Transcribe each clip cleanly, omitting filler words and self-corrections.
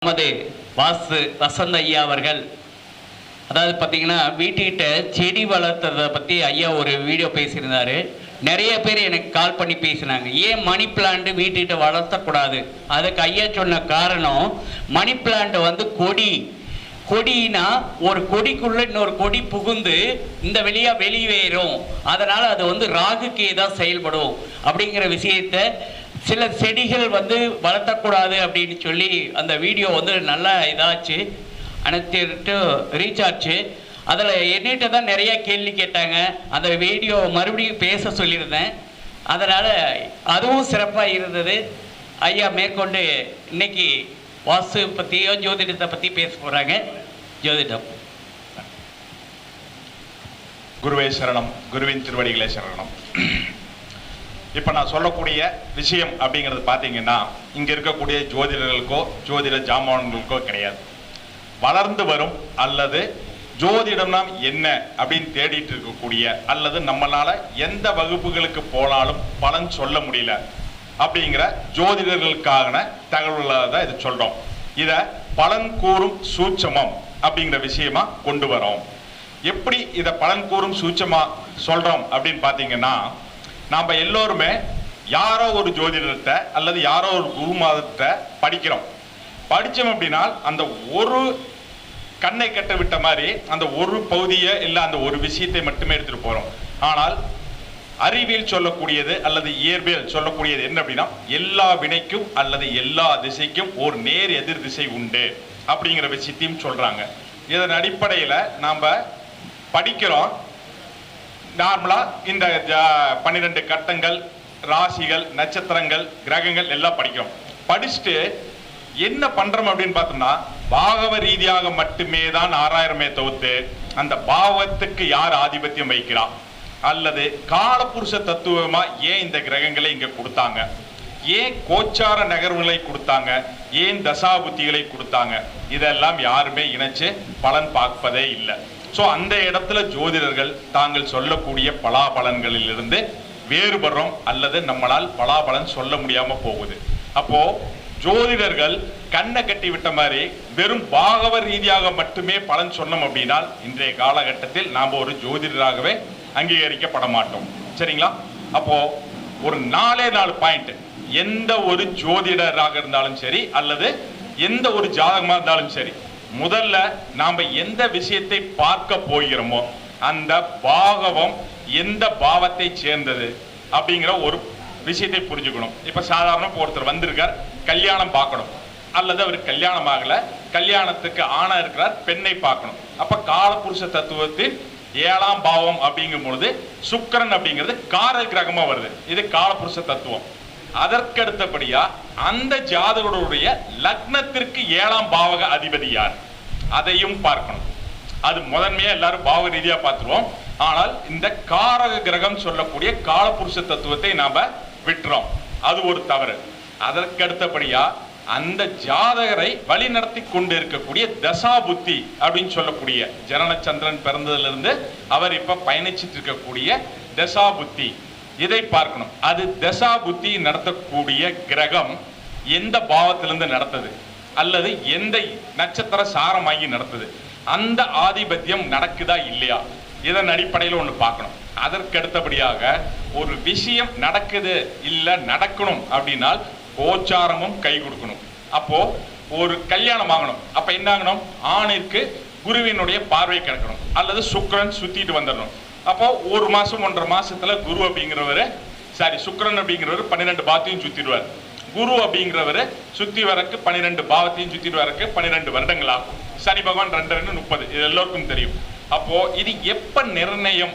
நமது வாசு வசந்த் ஐயா அவர்கள் அதாவது பார்த்தீங்கன்னா வீட்டுக்கிட்ட செடி வளர்த்ததை பற்றி ஐயா ஒரு வீடியோ பேசியிருந்தார். நிறைய பேர் எனக்கு கால் பண்ணி பேசினாங்க, ஏன் மணி பிளான்ட் வீட்டுக்கிட்ட வளர்த்தக்கூடாது. அதுக்கு ஐயா சொன்ன காரணம், மணி பிளான்ட் வந்து கொடினா ஒரு கொடிக்குள்ள இன்னொரு கொடி புகுந்து இந்த வெளியேறும், அதனால் அது வந்து ராகுக்கு ஏதாவது செயல்படும் அப்படிங்கிற விஷயத்தை சில செடிகள் வந்து வளர்த்தக்கூடாது அப்படின்னு சொல்லி அந்த வீடியோ வந்து நல்லா இதாச்சு, அனைத்து ரீச் ஆச்சு. அதில் என்னிட்ட தான் நிறையா கேள்வி கேட்டாங்க. அந்த வீடியோ மறுபடியும் பேச சொல்லியிருந்தேன். அதனால் அதுவும் சிறப்பாக இருந்தது. ஐயா மேற்கொண்டு இன்னைக்கு வாஸ்து பற்றியோ ஜோதிடத்தை பற்றி பேச போகிறாங்க. ஜோதிடம். குருவே சரணம், குருவின் திருவடிகளே சரணம். இப்போ நான் சொல்லக்கூடிய விஷயம் அப்படிங்கிறது பார்த்தீங்கன்னா, இங்கே இருக்கக்கூடிய ஜோதிடர்களுக்கோ ஜோதிட ஜாமான்களுக்கோ கிடையாது. வளர்ந்து வரும் அல்லது ஜோதிடம்னா என்ன அப்படின்னு தேடிட்டு இருக்கக்கூடிய அல்லது நம்மளால் எந்த வகுப்புகளுக்கு போனாலும் பலன் சொல்ல முடியல அப்படிங்கிற ஜோதிடர்களுக்கான தகவல்களை தான் இது சொல்கிறோம். இதை பலன் கூறும் சூட்சமம் அப்படிங்கிற விஷயமா கொண்டு வரோம். எப்படி இதை பலன் கூறும் சூட்சமா சொல்கிறோம் அப்படின்னு பார்த்தீங்கன்னா, நாம் எல்லோருமே யாரோ ஒரு ஜோதிடத்தை அல்லது யாரோ ஒரு குருமாதத்தை படிக்கிறோம். படித்தோம் அப்படின்னா அந்த ஒரு கண்ணை கட்ட விட்ட மாதிரி அந்த ஒரு பகுதியை இல்லை அந்த ஒரு விஷயத்தை மட்டுமே எடுத்துகிட்டு போகிறோம். ஆனால் அறிவியல் சொல்லக்கூடியது அல்லது இயற்பியல் சொல்லக்கூடியது என்ன அப்படின்னா, எல்லா வினைக்கும் அல்லது எல்லா திசைக்கும் ஒரு நேர் எதிர் திசை உண்டு அப்படிங்கிற விஷயத்தையும் சொல்கிறாங்க. இதன் அடிப்படையில் நாம் படிக்கிறோம். நார்மலாக இந்த 12 கட்டங்கள், ராசிகள், நட்சத்திரங்கள், கிரகங்கள் எல்லாம் படிக்கிறோம். படிச்சுட்டு என்ன பண்றோம் அப்படின்னு பார்த்தோம்னா, பாகவ ரீதியாக மட்டுமே தான் ஆராயிரமே தவிர்த்து அந்த பாவத்துக்கு யார் ஆதிபத்தியம் வைக்கிறா அல்லது காலபுருஷ தத்துவமா ஏன் இந்த கிரகங்களை இங்க கொடுத்தாங்க, ஏன் கோச்சார நகர்வுகளை கொடுத்தாங்க, ஏன் தசாபுத்திகளை கொடுத்தாங்க, இதெல்லாம் யாருமே இணைச்சு பலன் பார்ப்பதே இல்லை. ஸோ அந்த இடத்துல ஜோதிடர்கள் தாங்கள் சொல்லக்கூடிய பலாபலன்களிலிருந்து வேறுபடுறோம் அல்லது நம்மளால் பலாபலன் சொல்ல முடியாம போகுது. அப்போ ஜோதிடர்கள் கண்ணை கட்டி விட்ட மாதிரி வெறும் பாகவ ரீதியாக மட்டுமே பலன் சொன்னோம் அப்படின்னா இன்றைய காலகட்டத்தில் நாம் ஒரு ஜோதிடராகவே அங்கீகரிக்கப்பட மாட்டோம். சரிங்களா? அப்போ ஒரு 4 பாயிண்ட், எந்த ஒரு ஜோதிடராக இருந்தாலும் சரி அல்லது எந்த ஒரு ஜாதகமாக இருந்தாலும் சரி, முதல்ல நாம எந்த விஷயத்தை பார்க்க போகிறோமோ அந்த பாகவம் எந்த பாவத்தை சேர்ந்தது அப்படிங்கிற ஒரு விஷயத்தை புரிஞ்சுக்கணும். இப்ப சாதாரண ஒருத்தர் வந்திருக்கார், கல்யாணம் பார்க்கணும் அல்லது அவர் கல்யாணம் ஆகல, கல்யாணத்துக்கு ஆணா இருக்கிறார், பெண்ணை பார்க்கணும். அப்ப காலபுருஷ தத்துவத்தில் 7ஆம் பாவம் அப்படிங்கும் பொழுது சுக்கிரன் அப்படிங்கிறது காரக கிரகமா வருது. இது காலபுருஷ தத்துவம். அதற்கடுத்தபடியா அந்த ஜாதகருடைய லக்னத்திற்கு 7ஆம் பாவக அதிபதி யார் அதையும் பார்க்கணும். அது முதன்மையா எல்லாரும் பாவ ரீதியா பார்த்துருவோம். ஆனால் இந்த காரக கிரகம் சொல்லக்கூடிய காலபுருஷ தத்துவத்தை நாம விட்டுறோம். அது ஒரு தவறு. அதற்கடுத்தபடியா அந்த ஜாதகரை வழி நடத்தி கொண்டு இருக்கக்கூடிய தசா புத்தி அப்படின்னு சொல்லக்கூடிய ஜனனச்சந்திரன் பிறந்ததிலிருந்து அவர் இப்ப பயணிச்சிட்டு இருக்கக்கூடிய தசா புத்தி, இதை பார்க்கணும். அது தசா புத்தி நடத்தக்கூடிய கிரகம் எந்த பாவத்திலிருந்து நடத்தது அல்லது எந்த நட்சத்திர சாரமாகி நடத்தது, அந்த ஆதிபத்தியம் நடக்குதா இல்லையா, இதன் அடிப்படையில் ஒன்று பார்க்கணும். அதற்கடுத்தபடியாக ஒரு விஷயம் நடக்குது இல்லை நடக்கணும் அப்படின்னா கோச்சாரமும் கை கொடுக்கணும். அப்போ ஒரு கல்யாணம் ஆகணும், அப்ப என்ன ஆகணும், ஆணிற்கு குருவினுடைய பார்வை கிடைக்கணும் அல்லது சுக்கிரன் சுத்திட்டு வந்துடணும். அப்போ 1 மாசம் 1.5 மாசத்துல குரு அப்படிங்கிறவரு சுக்கிரன் அப்படிங்கிறவர் 12 பாவத்தையும் சுத்திடுவார். குரு அப்படிங்கிறவரு சுத்தி வரக்கு 12 பாவத்தையும் சுத்திட்டு வரக்கு 12 வருடங்கள் ஆகும். சனி பகவான் 2 30, இது எல்லோருக்கும் தெரியும். அப்போ இது எப்ப நிர்ணயம்,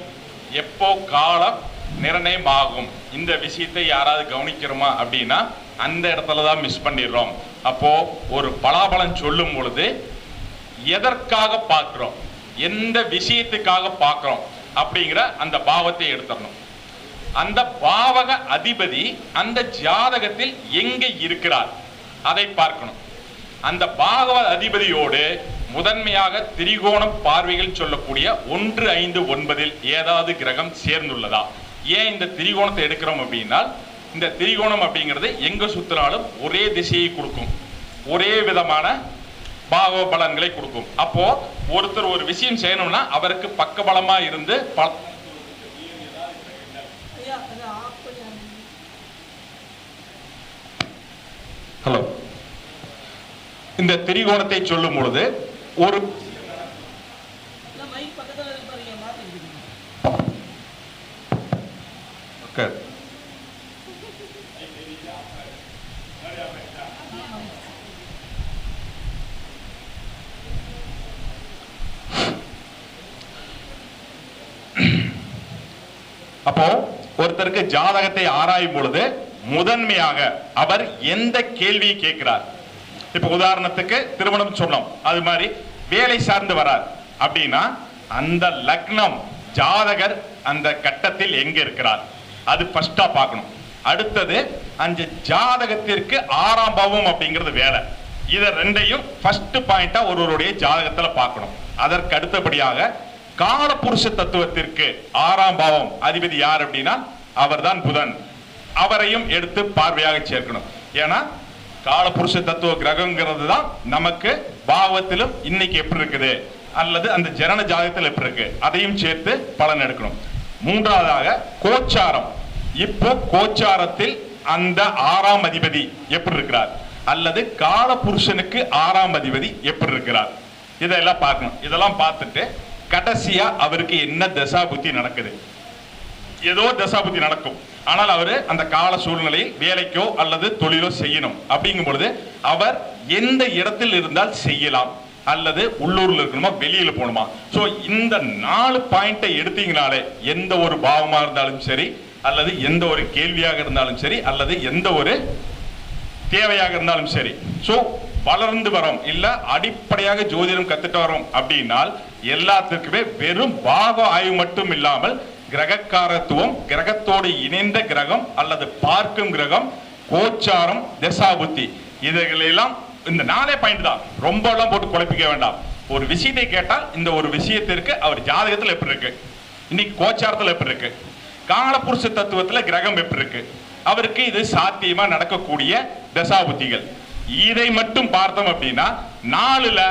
எப்போ காலம் நிர்ணயம் ஆகும், இந்த விஷயத்தை யாராவது கவனிக்கிறோமா அப்படின்னா அந்த இடத்துலதான் மிஸ் பண்ணிடுறோம். அப்போ ஒரு பலாபலன் சொல்லும் பொழுது எதற்காக பார்க்கிறோம், எந்த விஷயத்துக்காக பார்க்கிறோம் அப்படிங்கிற அந்த பாவத்தை எடுத்துடணும். அந்த பாவக அதிபதி அந்த ஜாதகத்தில் எங்கே இருக்கிறார் அதை பார்க்கணும். அந்த பாவக அதிபதியோடு முதன்மையாக திரிகோணம் பார்வைகள் சொல்லக்கூடிய 1, 5, 9 ஏதாவது கிரகம் சேர்ந்துள்ளதா. ஏன் இந்த திரிகோணத்தை எடுக்கிறோம் அப்படின்னா, இந்த திரிகோணம் அப்படிங்கிறது எங்க சுத்தினாலும் ஒரே திசையை கொடுக்கும், ஒரே விதமான பாவ பலன்களை கொடுக்கும். அப்போ ஒருத்தர் ஒரு விஷயம் செய்யணும்னா அவருக்கு பக்கபலமா இருந்து ஹலோ இந்த திரிகோணத்தை சொல்லும் பொழுது ஒரு அப்போ ஒருத்தருக்கு ஜாதகத்தை ஆராயும் பொழுது முதன்மையாக அவர் எந்த கேள்வியை கேட்கிறார். இப்ப உதாரணத்துக்கு திருமணம் சொன்னோம், அது மாதிரி வேலை சார்ந்து வரார் அப்படின்னா அந்த லக்னம் ஜாதகர் அந்த கட்டத்தில் எங்க இருக்கிறார் அது ஃபர்ஸ்டா பார்க்கணும். அடுத்தது அந்த ஜாதகத்திற்கு 6ஆம் பாவம் அப்படிங்கிறது வேலை. இத ரெண்டையும் ஃபர்ஸ்ட் பாயிண்டா ஒருவருடைய ஜாதகத்துல பார்க்கணும். அதற்கு அடுத்தபடியாக காலபுருஷ தத்துவத்திற்கு 6ஆம் பாவம் அதிபதி யார் அப்படின்னா அவர்தான் புதன். அவரையும் எடுத்து பார்வையாக சேர்க்கணும். ஏன்னா காலபுருஷ தத்துவ கிரகங்கிறது தான் நமக்கு பாவத்திலும் இன்னைக்கு எப்படி இருக்குது அல்லது அந்த ஜனன ஜாதகத்தில் எப்படி இருக்கு அதையும் சேர்த்து பலன் எடுக்கணும். மூன்றாவதாக கோச்சாரம். இப்போ கோச்சாரத்தில் அந்த 6ஆம் அதிபதி எப்படி இருக்கிறார் அல்லது காலபுருஷனுக்கு 6ஆம் அதிபதி எப்படி இருக்கிறார் இதெல்லாம் பார்க்கணும். இதெல்லாம் பார்த்துட்டு கடைசியா அவருக்கு என்ன தசா புத்தி நடக்குது. ஏதோ தசா புத்தி நடக்கும், ஆனால் அவரு அந்த கால சூழ்நிலையில் வேலைக்கோ அல்லது தொழிலோ செய்யணும் அப்படிங்கும் பொழுது அவர் எந்த இடத்தில் இருந்தால் செய்யலாம் அல்லது உள்ளூர்ல இருக்கணுமா வெளியில போகணுமா. சோ இந்த 4 பாயிண்டை எடுத்தீங்கனாலே எந்த ஒரு பாவமா இருந்தாலும் சரி அல்லது எந்த ஒரு கேள்வியாக இருந்தாலும் சரி அல்லது எந்த ஒரு தேவையாக இருந்தாலும் சரி, சோ வளர்ந்து வரோம் இல்ல அடிப்படையாக ஜோதிடம் கத்துட்டு வரோம் அப்படின்னால் எல்லாத்துக்குமே வெறும் பாக ஆய்வு மட்டும் இல்லாமல் கிரகக்காரத்துவம், கிரகத்தோடு இணைந்த கிரகம் அல்லது பார்க்கும் கிரகம், கோச்சாரம், தசாபுத்தி, இதுகளெல்லாம் இந்த 4 பாயிண்ட் தான். ரொம்ப எல்லாம் போட்டு குழப்பிக்க வேண்டாம். ஒரு விஷயத்தை கேட்டால் இந்த ஒரு விஷயத்திற்கு அவர் ஜாதகத்தில் எப்படி இருக்கு, இன்னைக்கு கோச்சாரத்தில் எப்படி இருக்கு, காலபுருஷ தத்துவத்துல கிரகம் எப்படி இருக்கு, அவருக்கு இது சாத்தியமா நடக்கக்கூடிய தசாபுத்திகள், இதை மட்டும் பார்த்தோம் அப்படின்னா 4ல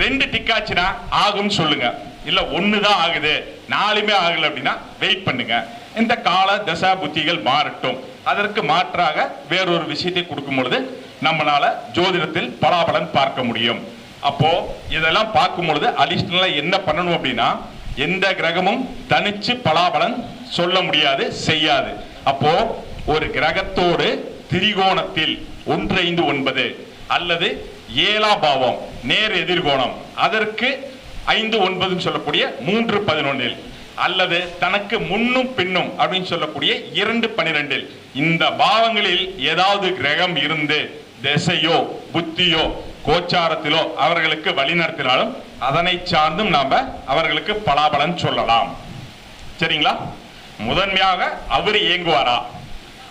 2 டிக்காச்சுனா ஆகும் சொல்லுங்க. இல்ல 1 தான் ஆகுது 4மே ஆகல அப்படின்னா வெயிட் பண்ணுங்க. இந்த கால தசா புத்திகள் மாறட்டும். அதற்கு மாற்றாக வேறொரு விஷயத்தை கொடுக்கும் பொழுது நம்மளால ஜோதிடத்தில் பலாபலன் பார்க்க முடியும். அப்போ இதெல்லாம் பார்க்கும் பொழுது அடிஷனலா என்ன பண்ணணும் அப்படின்னா எந்த கிரகமும் தனிச்சு பலாபலன் சொல்ல முடியாது, செய்யாது. அப்போ ஒரு கிரகத்தோடு திரிகோணத்தில் 159 அல்லது 7ஆம் பாவம் நேர் எதிர்கோணம் அதற்கு 5-9 சொல்லக்கூடிய 3-11 அல்லது தனக்கு முன்னும் பின்னும் அப்படின்னு சொல்லக்கூடிய 2-12 இந்த பாவங்களில் ஏதாவது கிரகம் இருந்து திசையோ புத்தியோ கோச்சாரத்திலோ அவர்களுக்கு வழிநடத்தினாலும் அதனை சார்ந்தும் நாம அவர்களுக்கு பலாபலன் சொல்லலாம். சரிங்களா? முதன்மையாக அவர் இயங்குவாரா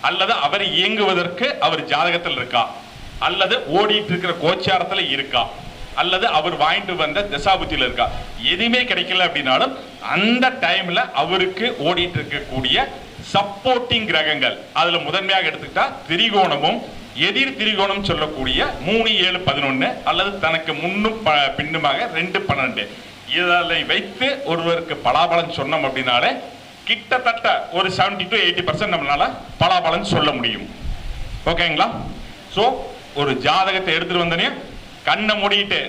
அல்லது அவர் இயங்குவதற்கு அவர் ஜாதகத்தில் இருக்கா அல்லது ஓடிட்டு இருக்கிற கோச்சாரத்தில் இருக்கா அல்லது அவர் வாங்கிட்டு வந்த தசாபுத்தியில இருக்கா, எதுவுமே கிடைக்கல அப்படின்னாலும் அந்த டைம்ல அவருக்கு ஓடிட்டு இருக்கக்கூடிய சப்போர்ட்டிங் கிரகங்கள் அதுல முதன்மையாக எடுத்துக்கிட்டா திரிகோணமும் எதிர் திரிகோணம் சொல்லக்கூடிய 3-7-11 அல்லது தனக்கு முன்னும் பின்னுமாக 2-12 இதை வைத்து ஒருவருக்கு பலாபலன் சொன்னோம் அப்படின்னாலே கிட்டத்தட்ட ஒரு 70-80% நம்மளால பலாபலன் சொல்ல முடியும். ஓகேங்களா? சோ ஒரு ஜாதகத்தை எடுத்துட்டு வந்தனே கண்ணை மூடிட்டு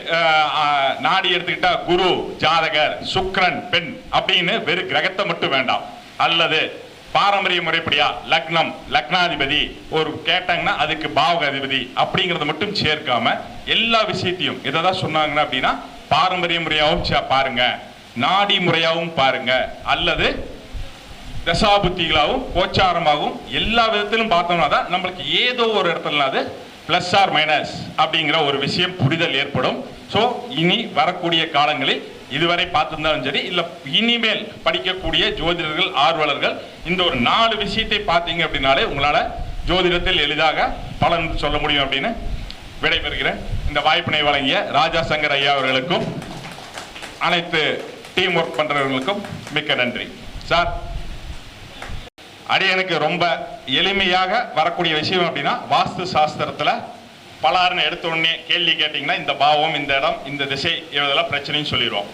நாடி எடுத்துக்கிட்டா குரு ஜாதகர், சுக்கிரன் பெண் அப்படின்னு வெறும் கிரகத்தை மட்டும் வேண்டாம். அல்லது பாரம்பரிய முறைப்படியா லக்னம் லக்னாதிபதி ஒரு கேட்டாங்கன்னா அதுக்கு பாவக அதிபதி அப்படிங்கறத மட்டும் சேர்க்காம எல்லா விஷயத்தையும் எதாவது சொன்னாங்கன்னா அப்படின்னா பாரம்பரிய முறையாவும் பாருங்க, நாடி முறையாவும் பாருங்க, அல்லது தசாபுத்திகளாகவும் கோச்சாரமாகவும் எல்லா விதத்திலும் பார்த்தோம்னா தான் நம்மளுக்கு ஏதோ ஒரு இடத்துல அது பிளஸ் ஆர் மைனஸ் அப்படிங்கிற ஒரு விஷயம் புரிதல் ஏற்படும். ஸோ இனி வரக்கூடிய காலங்களில் இதுவரை பார்த்திருந்தாலும் சரி இல்ல இனிமேல் படிக்கக்கூடிய ஜோதிடர்கள் ஆர்வலர்கள் இந்த ஒரு 4 விஷயத்தை பார்த்தீங்க அப்படின்னாலே உங்களால ஜோதிடத்தில் எளிதாக பலன் சொல்ல முடியும் அப்படின்னு விடைபெறுகிறேன். இந்த வாய்ப்பினை வழங்கிய ராஜா சங்கர் ஐயா அவர்களுக்கும் அனைத்து டீம் ஒர்க் பண்றவர்களுக்கும் மிக்க நன்றி. சார் அடியனுக்கு ரொம்ப எளிமையாக வரக்கூடிய விஷயம் அப்படின்னா வாஸ்து சாஸ்திரத்துல பலாருன்னு எடுத்த உடனே கேள்வி கேட்டிங்கன்னா இந்த பாவம், இந்த இடம், இந்த திசை, இதெல்லாம் பிரச்சனைன்னு சொல்லிடுவோம்.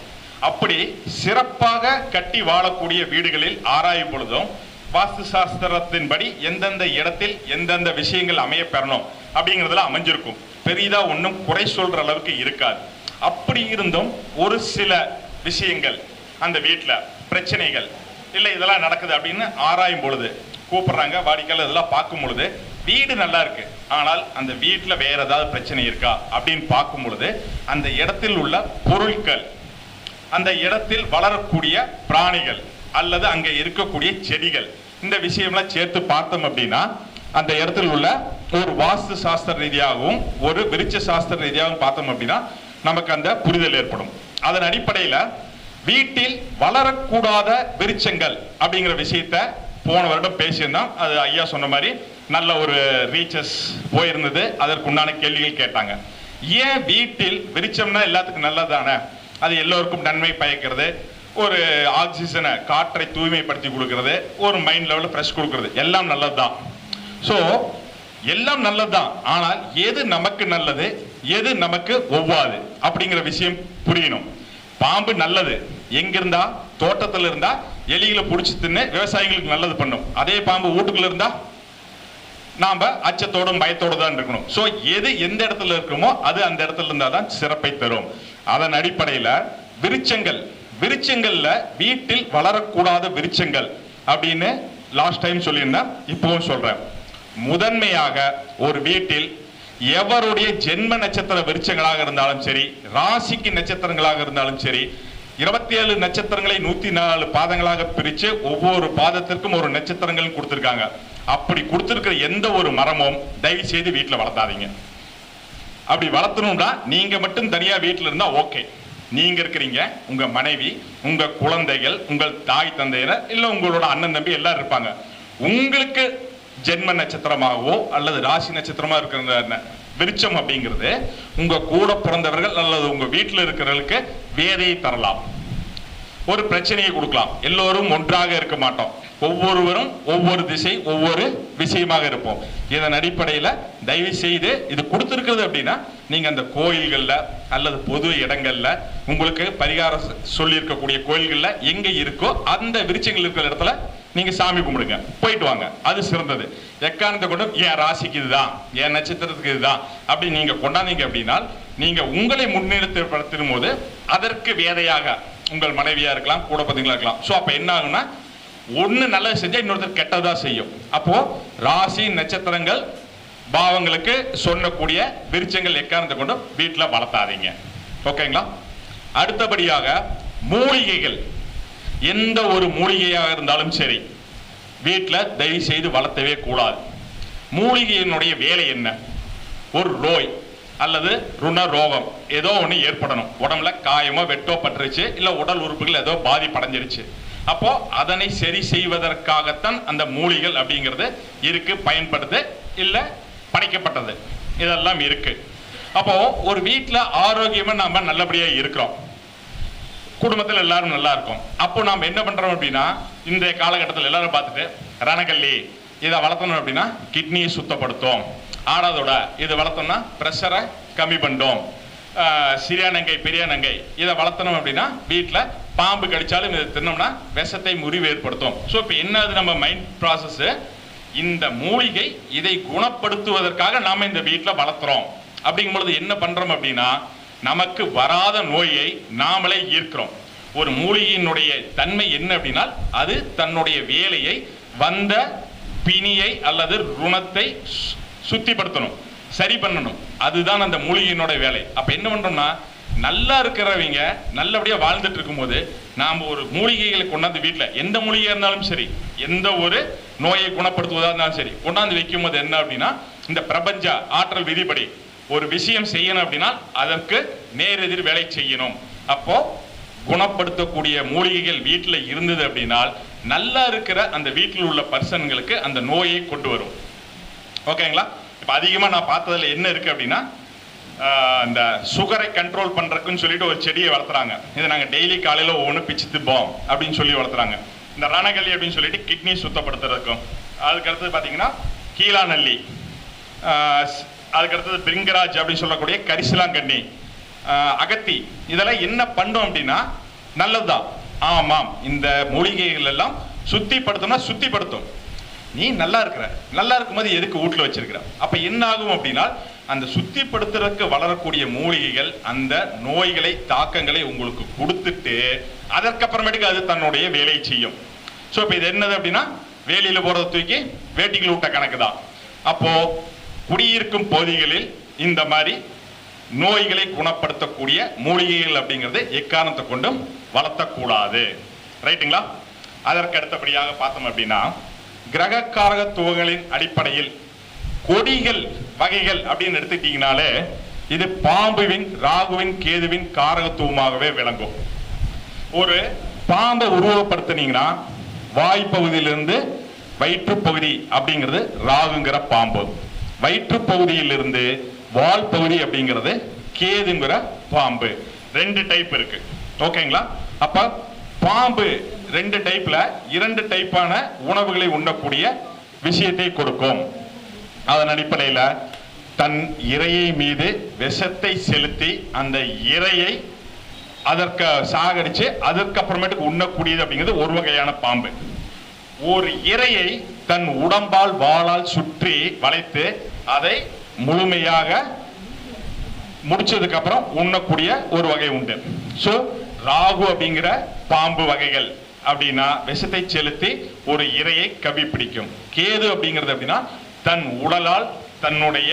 அப்படி சிறப்பாக கட்டி வாழக்கூடிய வீடுகளில் ஆராயும் பொழுதும் வாஸ்து சாஸ்திரத்தின்படி எந்தெந்த இடத்தில் எந்தெந்த விஷயங்கள் அமைய பெறணும் அப்படிங்கிறதுல அமைஞ்சிருக்கும். பெரிதா ஒன்றும் குறை சொல்ற அளவுக்கு இருக்காது. அப்படி இருந்தும் ஒரு சில விஷயங்கள் அந்த வீட்டில் பிரச்சனைகள் இல்லை இதெல்லாம் நடக்குது அப்படின்னு ஆராயும் பொழுது கூப்பிடுறாங்க, வாடிக்கையாளர் இதெல்லாம் பார்க்கும் பொழுது வீடு நல்லா இருக்கு, ஆனால் அந்த வீட்டில் வேற ஏதாவது பிரச்சனை இருக்கா அப்படின்னு பார்க்கும் பொழுது அந்த இடத்தில் உள்ள பொருட்கள், அந்த இடத்தில் வளரக்கூடிய பிராணிகள் அல்லது அங்க இருக்கக்கூடிய செடிகள், இந்த விஷயம்லாம் சேர்த்து பார்த்தோம் அப்படின்னா அந்த இடத்தில் உள்ள ஒரு வாஸ்து சாஸ்திர ரீதியாகவும் ஒரு விருட்ச சாஸ்திர ரீதியாகவும் பார்த்தோம் அப்படின்னா நமக்கு அந்த புரிதல் ஏற்படும். அதன் அடிப்படையில் வீட்டில் வளரக்கூடாத விருட்சங்கள் அப்படிங்கிற விஷயத்த போன வருடம் பேசியிருந்தோம். அது ஐயா சொன்ன மாதிரி நல்ல ஒரு ரீச்சஸ் போயிருந்தது. அதற்குண்டான கேள்விகள் கேட்டாங்க. ஏன் வீட்டில் விருட்சம்னா எல்லாத்துக்கும் நல்லதானே, அது எல்லோருக்கும் நன்மை பயக்கிறது, ஒரு ஆக்சிஜனை காற்றை தூய்மைப்படுத்தி கொடுக்கறது, ஒரு மைண்ட் லெவலில் ஃப்ரெஷ் கொடுக்கறது, எல்லாம் நல்லது தான். ஸோ எல்லாம் நல்லதுதான். ஆனால் எது நமக்கு நல்லது, எது நமக்கு ஒவ்வாது அப்படிங்கிற விஷயம் புரியணும். பாம்பு நல்லது எங்கிருந்தா, தோட்டத்தில் இருந்தா எலிகளை பிடிச்சி தின்னு விவசாயிகளுக்கு நல்லது பண்ணும். அதே பாம்பு வீட்டுக்குள்ள இருந்தா நாம அச்சத்தோடும் பயத்தோடு தான் இருக்கணும். ஸோ எது எந்த இடத்துல இருக்குமோ அது அந்த இடத்துல இருந்தா தான் சிறப்பை தரும். அதன் அடிப்படையில் விருட்சங்கள்ல வீட்டில் வளரக்கூடாத விருட்சங்கள் அப்படின்னு லாஸ்ட் டைம் சொல்லியிருந்தேன், இப்பவும் சொல்றேன். முதன்மையாக ஒரு வீட்டில் எவருடைய ஜென்ம நட்சத்திர விருட்சங்களாக இருந்தாலும் சரி, ராசிக்கு நட்சத்திரங்களாக இருந்தாலும் சரி, 27 நட்சத்திரங்களை 104 பாதங்களாக பிரித்து ஒவ்வொரு பாதத்திற்கும் ஒரு நட்சத்திரங்கள் கொடுத்திருக்காங்க. அப்படி கொடுத்திருக்கிற எந்த ஒரு மரமும் தயவு செய்து வீட்டில் வளர்த்தாதீங்க. அப்படி வளர்த்தணும்னா நீங்க மட்டும் தனியா வீட்டில் இருந்தா ஓகே. நீங்க இருக்கிறீங்க, உங்க மனைவி, உங்க குழந்தைகள், உங்கள் தாய் தந்தையினர், இல்ல உங்களோட அண்ணன் தம்பி எல்லாரும் இருப்பாங்க. உங்களுக்கு ஜென்ம நட்சத்திரமாகவோ அல்லது ராசி நட்சத்திரமா இருக்கிற விருட்சம் அப்படிங்கிறது உங்க கூட பிறந்தவர்கள் அல்லது உங்க வீட்டில் இருக்கிறவர்களுக்கு வேதையை தரலாம், ஒரு பிரச்சனையை கொடுக்கலாம். எல்லோரும் ஒன்றாக இருக்க மாட்டோம். ஒவ்வொருவரும் ஒவ்வொரு திசை ஒவ்வொரு விஷயமாக இருப்போம். இதன் அடிப்படையில் தயவு செய்து இது கொடுத்துருக்கிறது அப்படின்னா நீங்க அந்த கோயில்கள்ல அல்லது பொது இடங்கள்ல உங்களுக்கு பரிகாரம் சொல்லியிருக்கக்கூடிய கோயில்கள்ல எங்க இருக்கோ அந்த விருட்சங்கள் இருக்கிற இடத்துல நீங்க சாமி கும்பிடுங்க, போயிட்டு வாங்க, அது சிறந்தது. எக்காரணத்தை கொண்டு என் ராசிக்கு இதுதான், என் நட்சத்திரத்துக்கு இதுதான் அப்படி நீங்க கொண்டாந்தீங்க அப்படின்னா நீங்க உங்களை முன்னிறுத்தப்படுத்தும் போது அதற்கு வேதையாக உங்கள் மனைவியா இருக்கலாம், கூட பத்திங்களா இருக்கலாம். ஸோ அப்ப என்ன ஆகும்னா ஒண்ணு நல்லது செஞ்சா இன்னொருத்தர் கெட்டதா செய்யும். அப்போ ராசி நட்சத்திரங்கள் பாவங்களுக்கு சொல்லக்கூடிய விருட்சங்கள் எக்காரணத்தை கொண்டு வீட்டில் வளர்த்தாதீங்க. ஓகேங்களா? அடுத்தபடியாக மூலிகைகள், எந்த ஒரு மூலிகையாக இருந்தாலும் சரி வீட்டில் தயவு செய்து வளர்த்தவே கூடாது. மூலிகையினுடைய வேலை என்ன? ஒரு நோய் அல்லது ருண ரோகம் ஏதோ ஒன்று ஏற்படணும், உடம்புல காயமோ வெட்டோ பட்டுருச்சு, இல்லை உடல் உறுப்புகள் ஏதோ பாதிப்படைஞ்சிருச்சு. அப்போ அதனை சரி செய்வதற்காகத்தான் அந்த மூலிகள் அப்படிங்கிறது இருக்கு, பயன்படுது, இல்லை படைக்கப்பட்டது, இதெல்லாம் இருக்கு. அப்போ ஒரு வீட்டில் ஆரோக்கியமா நாம நல்லபடியா இருக்கிறோம், குடும்பத்தில் எல்லாரும் நல்லா இருக்கும். அப்போ நாம் என்ன பண்றோம் அப்படின்னா இந்த காலகட்டத்தில் எல்லாரும் பார்த்துட்டு ரணக்கல்லி இதை வளர்த்தணும் அப்படின்னா கிட்னியை சுத்தப்படுத்தும், ஆடாதோட இதை வளர்த்தோம்னா ப்ரெஷரை கம்மி பண்ணிட்டோம், சிறிய நங்கை பெரிய நங்கை இதை வளர்த்தணும் அப்படின்னா வீட்டில் பாம்பு கடிச்சாலும் இதை தின்னோம்னா விஷத்தை முறிவு ஏற்படுத்தும். ஸோ இப்போ என்னது நம்ம மைண்ட் ப்ராசஸ், இந்த மூலிகை இதை குணப்படுத்துவதற்காக நாம இந்த வீட்டில் வளர்த்துறோம். அப்படிங்கும் பொழுது என்ன பண்றோம் அப்படின்னா நமக்கு வராத நோயை நாமளே ஈர்க்கிறோம். ஒரு மூலிகையினுடைய தன்மை என்ன அப்படின்னா அது தன்னுடைய வேலையை வந்த பிணியை அல்லது ருணத்தை சுத்திப்படுத்தணும், சரி பண்ணணும். அதுதான் அந்த மூலிகையினோட வேலை. அப்ப என்ன பண்றோம்னா நல்லா இருக்கிறவங்க நல்லபடியா வாழ்ந்துட்டு இருக்கும்போது நாம ஒரு மூலிகைகளை கொண்டாந்து வீட்டில் எந்த மூலிகையா இருந்தாலும் சரி, எந்த ஒரு நோயை குணப்படுத்துவதா இருந்தாலும் சரி கொண்டாந்து வைக்கும் போது என்ன அப்படின்னா இந்த பிரபஞ்ச ஆற்றல் விதிப்படி ஒரு விஷயம் செய்யணும் அப்படின்னா அதற்கு நேரெதிர் வேலை செய்யணும். அப்போ குணப்படுத்தக்கூடிய மூலிகைகள் வீட்டில் இருந்தது அப்படின்னா நல்லா இருக்கிற அந்த வீட்டில் உள்ள பர்சன்களுக்கு அந்த நோயை கொண்டு வரும். ஓகேங்களா? இப்போ அதிகமாக நான் பார்த்ததுல என்ன இருக்கு அப்படின்னா இந்த சுகரை கண்ட்ரோல் பண்றதுக்குன்னு சொல்லிட்டு ஒரு செடியை வளர்த்துறாங்க. இதை நாங்கள் டெய்லி காலையில் ஒவ்வொன்று பிச்சு திப்போம் அப்படின்னு சொல்லி வளர்த்துறாங்க. இந்த ரணகல்லி அப்படின்னு சொல்லிட்டு கிட்னி சுத்தப்படுத்துறதுக்கும், அதுக்கு அடுத்தது பார்த்தீங்கன்னா கீழாநல்லி, அதுக்கு அடுத்தது பிரிங்கராஜ் அப்படின்னு சொல்லக்கூடிய கரிசலாங்கண்ணி, அகத்தி, இதெல்லாம் என்ன பண்ணும் அப்படின்னா நல்லதுதான். ஆமாம், இந்த மூலிகைகள் எல்லாம் சுத்திப்படுத்தணும்னா சுத்திப்படுத்தும். நீ நல்லா இருக்கிற, நல்லா இருக்கும்போது எதுக்கு வீட்டுல வச்சிருக்கிற? அப்ப என்ன ஆகும் அப்படின்னா அந்த சுத்திப்படுத்துறதுக்கு வளரக்கூடிய மூலிகைகள் அந்த நோய்களை தாக்கங்களை உங்களுக்கு கொடுத்துட்டு அதற்கப்புறமேட்டுக்கு அது தன்னுடைய வேலையை செய்யும். ஸோ இப்போ இது என்னது அப்படின்னா வேலியில போறதை தூக்கி வேட்டிகள் விட்ட கணக்கு தான். அப்போ குடியிருக்கும் பகுதிகளில் இந்த மாதிரி நோய்களை குணப்படுத்தக்கூடிய மூலிகைகள் அப்படிங்கிறது எக்காரணத்தை கொண்டும் வளர்த்தக்கூடாது. ரைட்டுங்களா? அதற்கு அடுத்தபடியாக பார்த்தோம் அப்படின்னா கிரகக்காரகத்துவங்களின் அடிப்படையில் கொடிகள் வகைகள் அப்படின்னு எடுத்துக்கிட்டீங்கனாலே இது பாம்புவின், ராகுவின், கேதுவின் காரகத்துவமாகவே விளங்கும். ஒரு பாம்பை உருவப்படுத்தினீங்கன்னா வாய்ப்பகுதியிலிருந்து வயிற்றுப்பகுதி அப்படிங்கிறது ராகுங்கிற பாம்பு, வயிற்றுப்பகுதியிலிருந்து வால் பகுதி அப்படிங்கிறது கேதுங்கிற பாம்பு. 2 டைப் இருக்கு. ஓகேங்களா? அப்ப பாம்பு 2 டைப்ல 2 டைப்பான உணவுகளை உண்ணக்கூடிய விஷயத்தை கொடுக்கும். அதன் அடிப்படையில் தன் இரையை மீது விஷத்தை செலுத்தி அந்த இரையை அதற்கு சாகடிச்சு அதற்கப்புறமேட்டுக்கு உண்ணக்கூடியது அப்படிங்கிறது ஒரு வகையான பாம்பு. ஒரு இரையை தன் உடம்பால் வாளால் சுற்றி வளைத்து அதை முழுமையாக முடிச்சதுக்கு அப்புறம் உண்ணக்கூடிய ஒரு வகை உண்டு. சோ ராகு அப்படிங்கிற பாம்பு வகைகள் அப்படின்னா விஷத்தை செலுத்தி ஒரு இரையை கவி பிடிக்கும். கேது அப்படிங்கிறது அப்படின்னா தன் உடலால் தன்னுடைய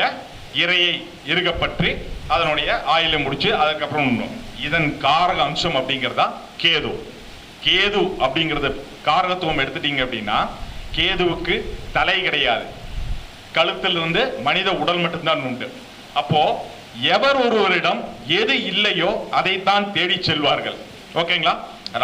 இரையை இறுகப்பற்றி அதனுடைய ஆயிலை முடிச்சு அதுக்கப்புறம் உண்ணும். இதன் காரக அம்சம் அப்படிங்கிறதா கேது. கேது அப்படிங்கிறது காரகத்துவம் எடுத்துட்டீங்க அப்படின்னா கேதுவுக்கு தலை கிடையாது, கழுத்திலிருந்து மனித உடல் மட்டும்தான் உண்டு. அப்போ எவர் ஒருவரிடம் எது இல்லையோ அதைத்தான் தேடி செல்வார்கள். ஓகேங்களா?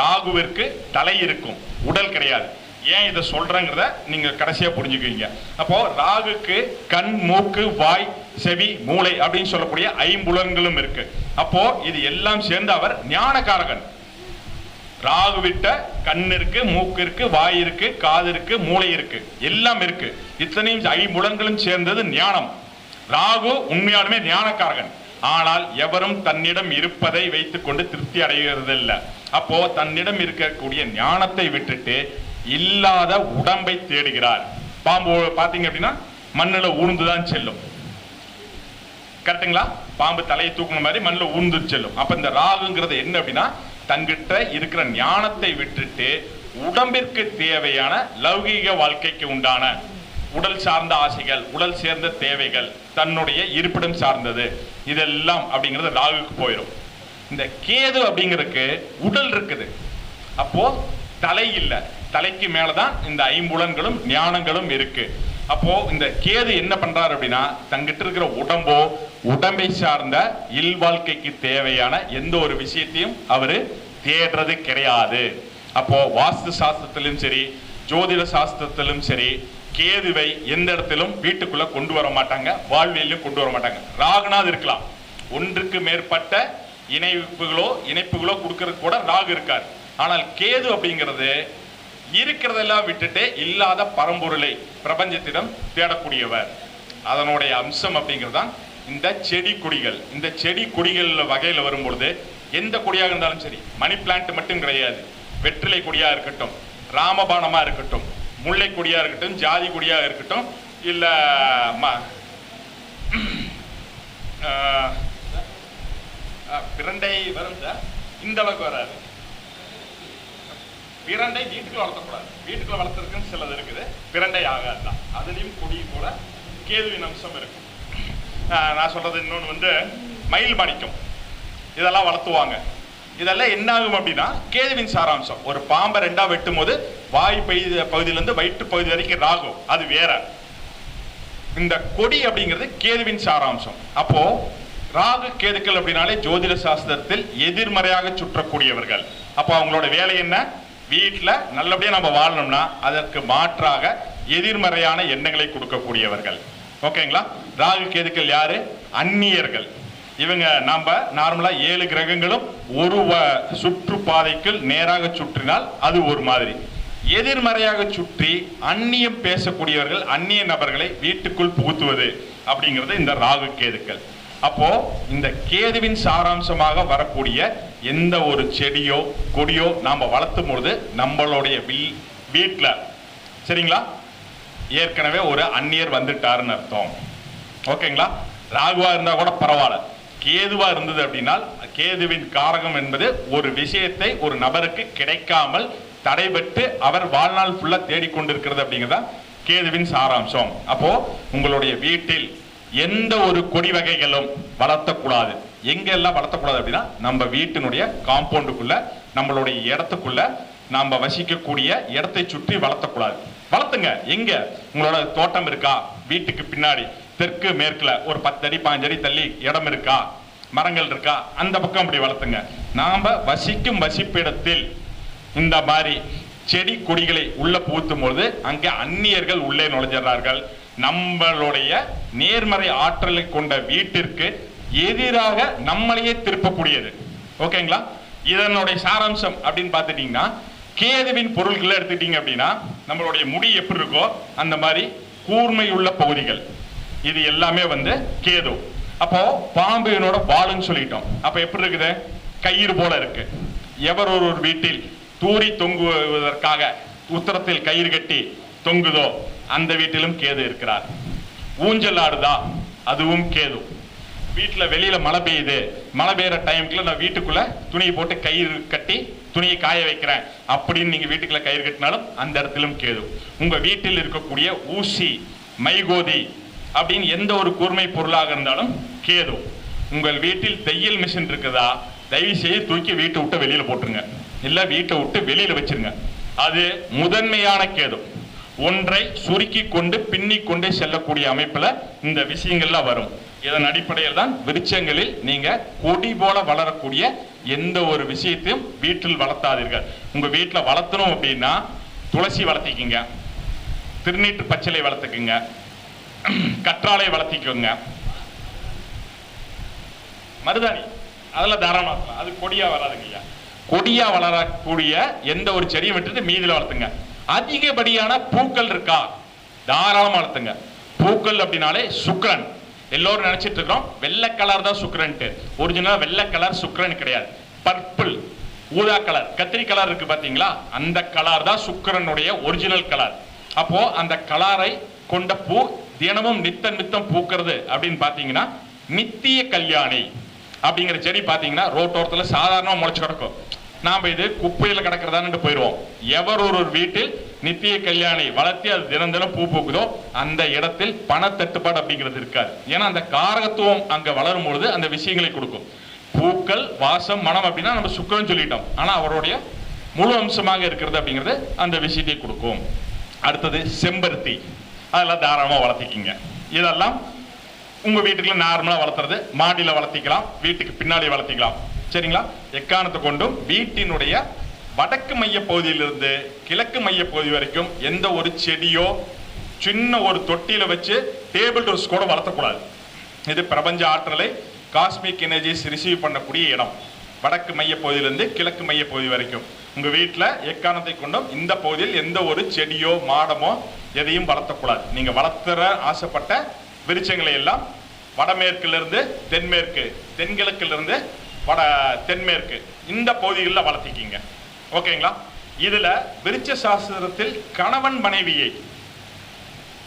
ராகுவிற்கு தலை இருக்கும், உடல் கிடையாது. ஏன் இதை சொல்றேங்கிறத நீங்க கடைசியா புரிஞ்சுக்குவீங்க. அப்போ ராகுக்கு கண், மூக்கு, வாய், செவி, மூளை அப்படின்னு சொல்லக்கூடிய 5 புலன்களும் இருக்கு. அப்போ இது எல்லாம் சேர்ந்து அவர் ஞானகாரகன். ராகு விட்ட கண் இருக்கு, மூக்கு இருக்கு, வாய் இருக்கு, காது இருக்கு, மூளை இருக்கு, எல்லாம் இருக்கு. இத்தனையும் 5 புலன்களும் சேர்ந்தது ஞானம். ராகு உண்மையாலுமே ஞானக்காரகன். ஆனால் எவரும் தன்னிடம் இருப்பதை வைத்துக் கொண்டு திருப்தி அடைகிறது இல்லை. அப்போ தன்னிடம் இருக்கக்கூடிய ஞானத்தை விட்டுட்டு இல்லாத உடம்பை தேடுகிறார். பாம்பு பாத்தீங்க அப்படின்னா மண்ணுல ஊர்ந்துதான் செல்லும். கரெக்டுங்களா? பாம்பு தலையை தூக்குன மாதிரி மண்ணுல ஊர்ந்து செல்லும். அப்ப இந்த ராகுங்கிறது என்ன அப்படின்னா தங்கிட்ட இருக்கிற ஞானத்தை விட்டுட்டு உடம்பிற்கு தேவையான லௌகீக வாழ்க்கைக்கு உண்டான உடல் சார்ந்த ஆசைகள், உடல் சேர்ந்த தேவைகள், தன்னுடைய இருப்பிடம் சார்ந்தது இதெல்லாம் அப்படிங்கிறது ராகுக்கு போயிடும். இந்த கேது அப்படிங்கிறதுக்கு உடல் இருக்குது, அப்போ தலை இல்லை, தலைக்கு மேலதான் இந்த 5 புலன்களும் ஞானங்களும் இருக்கு. அப்போ இந்த கேது என்ன பண்றாரு அப்படின்னா தங்கிட்ட இருக்கிற உடம்போ உடம்பை சார்ந்த இல்வாழ்க்கைக்கு தேவையான எந்த ஒரு விஷயத்தையும் அவரு தேடுறது கிடையாது. அப்போ வாஸ்து சாஸ்திரத்திலும் சரி, ஜோதிட சாஸ்திரத்திலும் சரி, கேதுவை எந்த இடத்திலும் வீட்டுக்குள்ள கொண்டு வர மாட்டாங்க, வாழ்வியலையும் கொண்டு வர மாட்டாங்க. ராகுனாது இருக்கலாம், ஒன்றுக்கு மேற்பட்ட இணைப்புகளோ கொடுக்கறது கூட ராகு இருக்காரு. ஆனால் கேது அப்படிங்கிறது இருக்கிறதெல்லாம் விட்டுட்டு இல்லாத பரம்பொருளை பிரபஞ்சத்திடம் தேடக்கூடியவர். அதனுடைய அம்சம் அப்படிங்கிறது தான் இந்த செடி கொடிகள். இந்த செடி கொடிகள் வகையில் வரும்பொழுது எந்த கொடியாக இருந்தாலும் சரி, மணி பிளான்ட் மட்டும் கிடையாது, வெற்றிலை கொடியா இருக்கட்டும், ராமபானமா இருக்கட்டும், முல்லை கொடியா இருக்கட்டும், ஜாதி கொடியா இருக்கட்டும், இல்ல பிரண்டை வரும் சார், இந்த அளவுக்கு வராது. பிரண்டை வீட்டுக்குள்ள வளர்த்தக்கூடாது, வீட்டுக்குள்ள வளர்த்துருக்குன்னு சிலது இருக்குது, பிரண்டை ஆகாதுதான். அதுலயும் கொடி கூட கேதுவின் அம்சம் இருக்கு. நான் சொல்றது இன்னொன்று மயில் மாணிக்கம், இதெல்லாம் வளர்த்துவாங்க. இதெல்லாம் என்ன ஆகும் அப்படின்னா கேதுவின் சாராம்சம். ஒரு பாம்பை 2ஆ வெட்டும் போது வாய் பகுதியிலிருந்து வயிற்று பகுதி வரைக்கும் ராகும், அது வேற. இந்த கொடி அப்படிங்கிறது கேதுவின் சாராம்சம். அப்போ ராகு கேதுக்கள் அப்படின்னாலே ஜோதிட சாஸ்திரத்தில் எதிர்மறையாக சுற்றக்கூடியவர்கள். அப்போ அவங்களோட வேலை என்ன? வீட்டுல நல்லபடியா நம்ம வாழணும்னா அதற்கு மாற்றாக எதிர்மறையான எண்ணங்களை கொடுக்கக்கூடியவர்கள். ஓகேங்களா? ராகு கேதுக்கள் யாரு? அந்நியர்கள். இவங்க நாம நார்மலா 7 கிரகங்களும் ஒரு சுற்றுப்பாதைக்குள் நேராக சுற்றினால் அது ஒரு மாதிரி, எதிர்மறையாக சுற்றி அந்நியம் பேசக்கூடியவர்கள், அந்நிய நபர்களை வீட்டுக்குள் புகுத்துவது, அப்படிங்கிறது இந்த ராகு கேதுக்கள். அப்போ இந்த கேதுவின் சாராம்சமாக வரக்கூடிய எந்த ஒரு செடியோ கொடியோ நாம வளர்த்தும் பொழுது நம்மளுடைய வீட்டுல சரிங்களா ஏற்கனவே ஒரு அந்நியர் வந்துட்டாருன்னு அர்த்தம். ஓகேங்களா? ராகுவா இருந்தா கூட பரவாயில்ல, கேதுவா இருந்தது அப்படின்னா கேதுவின் காரகம் என்பது ஒரு விஷயத்தை ஒரு நபருக்கு கிடைக்காமல் தடைபட்டு அவர் வாழ்நாள் ஃபுல்லா தேடிக்கொண்டிருக்கிறது அப்படிங்கிறதா கேதுவின் சாராம்சம். அப்போ உங்களுடைய வீட்டில் எந்த ஒரு கொடி வகைகளும் வளர்த்தக்கூடாது. எங்கெல்லாம் வளர்த்தக்கூடாது அப்படின்னா நம்ம வீட்டினுடைய காம்பவுண்டுக்குள்ள, நம்மளுடைய இடத்துக்குள்ள, நாம வசிக்கக்கூடிய இடத்தை சுற்றி வளர்த்தக்கூடாது. வளர்த்துங்க. எங்க உங்களோட தோட்டம் இருக்கா, வீட்டுக்கு பின்னாடி தெற்கு மேற்குல ஒரு 10 அடி 15 அடி தள்ளி இடம் இருக்கா, மரங்கள் இருக்கா, அந்த பக்கம் அப்படி வளர்த்துங்க. நாம வசிக்கும் வசிப்பிடத்தில் இந்த மாதிரி செடி கொடிகளை உள்ள புகுத்தும் பொழுது அங்கே அந்நியர்கள் உள்ளே நுழைஞ்சார்கள். நம்மளுடைய நேர்மறை ஆற்றலை கொண்ட வீட்டிற்கு எதிராக நம்மளையே திருப்பக்கூடியது. ஓகேங்களா? இதனுடைய சாராம்சம் அப்படின்னு பார்த்துட்டீங்கன்னா கேதுவின் பொருள்களை எடுத்துட்டீங்க அப்படின்னா நம்மளுடைய முடி எப்படி இருக்கோ அந்த மாதிரி கூர்மை உள்ள பகுதிகள் இது எல்லாமே கேது. அப்போ பாம்பினோட வாளுன்னு சொல்லிட்டோம். அப்ப எப்படி இருக்குது? கயிறு போல இருக்கு. எவர் ஒரு வீட்டில் தூரி தொங்குவதற்காக உத்தரத்தில் கயிறு கட்டி தொங்குதோ அந்த வீட்டிலும் கேது இருக்கிறார். ஊஞ்சல் ஆடுதா, அதுவும் கேது. வீட்டுல வெளியில மழை பெய்யுது, மழை பெய்யுற டைமுக்குள்ள நான் வீட்டுக்குள்ள துணியை போட்டு கயிறு கட்டி துணியை காய வைக்கிறேன் அப்படின்னு நீங்க வீட்டுக்குள்ள கயிறு கட்டினாலும் அந்த இடத்திலும் கேது. உங்க வீட்டில் இருக்கக்கூடிய ஊசி, மைகோதி அப்படின்னு எந்த ஒரு கூர்மை பொருளாக இருந்தாலும் கேது. உங்கள் வீட்டில் தையல் மிஷின் இருக்குதா, தயவு செய்து தூக்கி வீட்டை விட்டு வெளியில போட்டுருங்க, இல்ல வீட்டை விட்டு வெளியில வச்சிருங்க. அது முதன்மையான கேது. ஒன்றை சுருக்கி கொண்டு பின்னி கொண்டே செல்லக்கூடிய அமைப்புல இந்த விஷயங்கள்லாம் வரும். இதன் அடிப்படையில் தான் விருட்சங்களில் நீங்க கொடி போல வளரக்கூடிய எந்த ஒரு விஷயத்தையும் வீட்டில் வளர்த்தாதீர்கள். உங்க வீட்டுல வளர்த்தணும் அப்படின்னா துளசி வளர்த்திக்குங்க, திருநீட்டு பச்சிலை வளர்த்துக்குங்க, கற்றாழை வளர்த்திக்கோங்க, மருதாணி அதெல்லாம் தாராளமா. அது கொடியா வராதுங்க. கொடியா வளரக்கூடிய எந்த ஒரு செடியும் விட்டுட்டு மீதில வளர்த்துங்க. அதிகப்படியான பூக்கள் இருக்கா, தாராளமா வளர்த்துங்க. பூக்கள் அப்படின்னாலே சுக்கிரன். எல்லோரும் நினைச்சிட்டு இருக்கோம் வெள்ளை கலர் தான் சுக்கிரன்ட்டு. ஒரிஜினலா வெள்ளை கலர் சுக்கிரன் கிடையாது. பர்பிள், ஊதா கலர், கத்திரி கலர் இருக்கு பாத்தீங்களா, அந்த கலர் தான் சுக்கிரனுடைய ஒரிஜினல் கலர். அப்போ அந்த கலரை கொண்ட பூ தினமும் நித்தம் பூக்கிறது அப்படின்னு பாத்தீங்கன்னா நித்திய கல்யாணி அப்படிங்கிற செடி பாத்தீங்கன்னா ரோட்டோரத்துல சாதாரணமா முளைச்சு கிடக்கும். நாம இது குப்பையில கிடக்கிறதான்னு போயிடுவோம். எவர் ஒரு வீட்டில் நித்திய கல்யாணி வளர்த்தி அது தினம் பூ பூக்குதோ அந்த இடத்தில் பண தட்டுப்பாடு அப்படிங்கிறது இருக்காது. ஏன்னா அந்த காரகத்துவம் அங்க வளரும் பொழுது அந்த விஷயங்களை கொடுக்கும். பூக்கள், வாசம், மனம் அப்படின்னா நம்ம சுக்கிரன் சொல்லிட்டோம். ஆனா அவருடைய முழு அம்சமாக இருக்கிறது அப்படிங்கிறது அந்த விஷயத்தை கொடுக்கும். அடுத்தது செம்பருத்தி, அதெல்லாம் தாராளமா வளர்த்திக்கிங்க. இதெல்லாம் உங்க வீட்டுக்குள்ள நார்மலா வளர்த்துறது, மாடியில வளர்த்திக்கலாம், வீட்டுக்கு பின்னாடி வளர்த்திக்கலாம். சரிங்களா? எக்காரணத்தை கொண்டும் வீட்டினுடைய வடக்கு மைய பகுதியிலிருந்து கிழக்கு மைய பகுதி வரைக்கும் எந்த ஒரு செடியோ சின்ன ஒரு தொட்டியில வச்சு டேபிள் ரோஸ் கூட வளர்த்தக்கூடாது. இது பிரபஞ்ச ஆற்றலை காஸ்மிக் எனர்ஜிஸ் ரிசீவ் பண்ணக்கூடிய இடம். வடக்கு மைய பகுதியிலிருந்து கிழக்கு மைய பகுதி வரைக்கும் உங்க வீட்டுல எக்காரணத்தை கொண்டும் இந்த பகுதியில் எந்த ஒரு செடியோ மாடமோ எதையும் வளர்த்தக்கூடாது. நீங்க வளர்த்துற ஆசைப்பட்ட விருட்சங்களை எல்லாம் வடமேற்குல இருந்து தென்மேற்கு, தென்கிழக்குல இருந்து வட தென்மேற்கு இந்த பகுதிகளில் வளர்த்திக்கிங்க. ஓகேங்களா? இதுல விருட்ச சாஸ்திரத்தில் கணவன் மனைவியை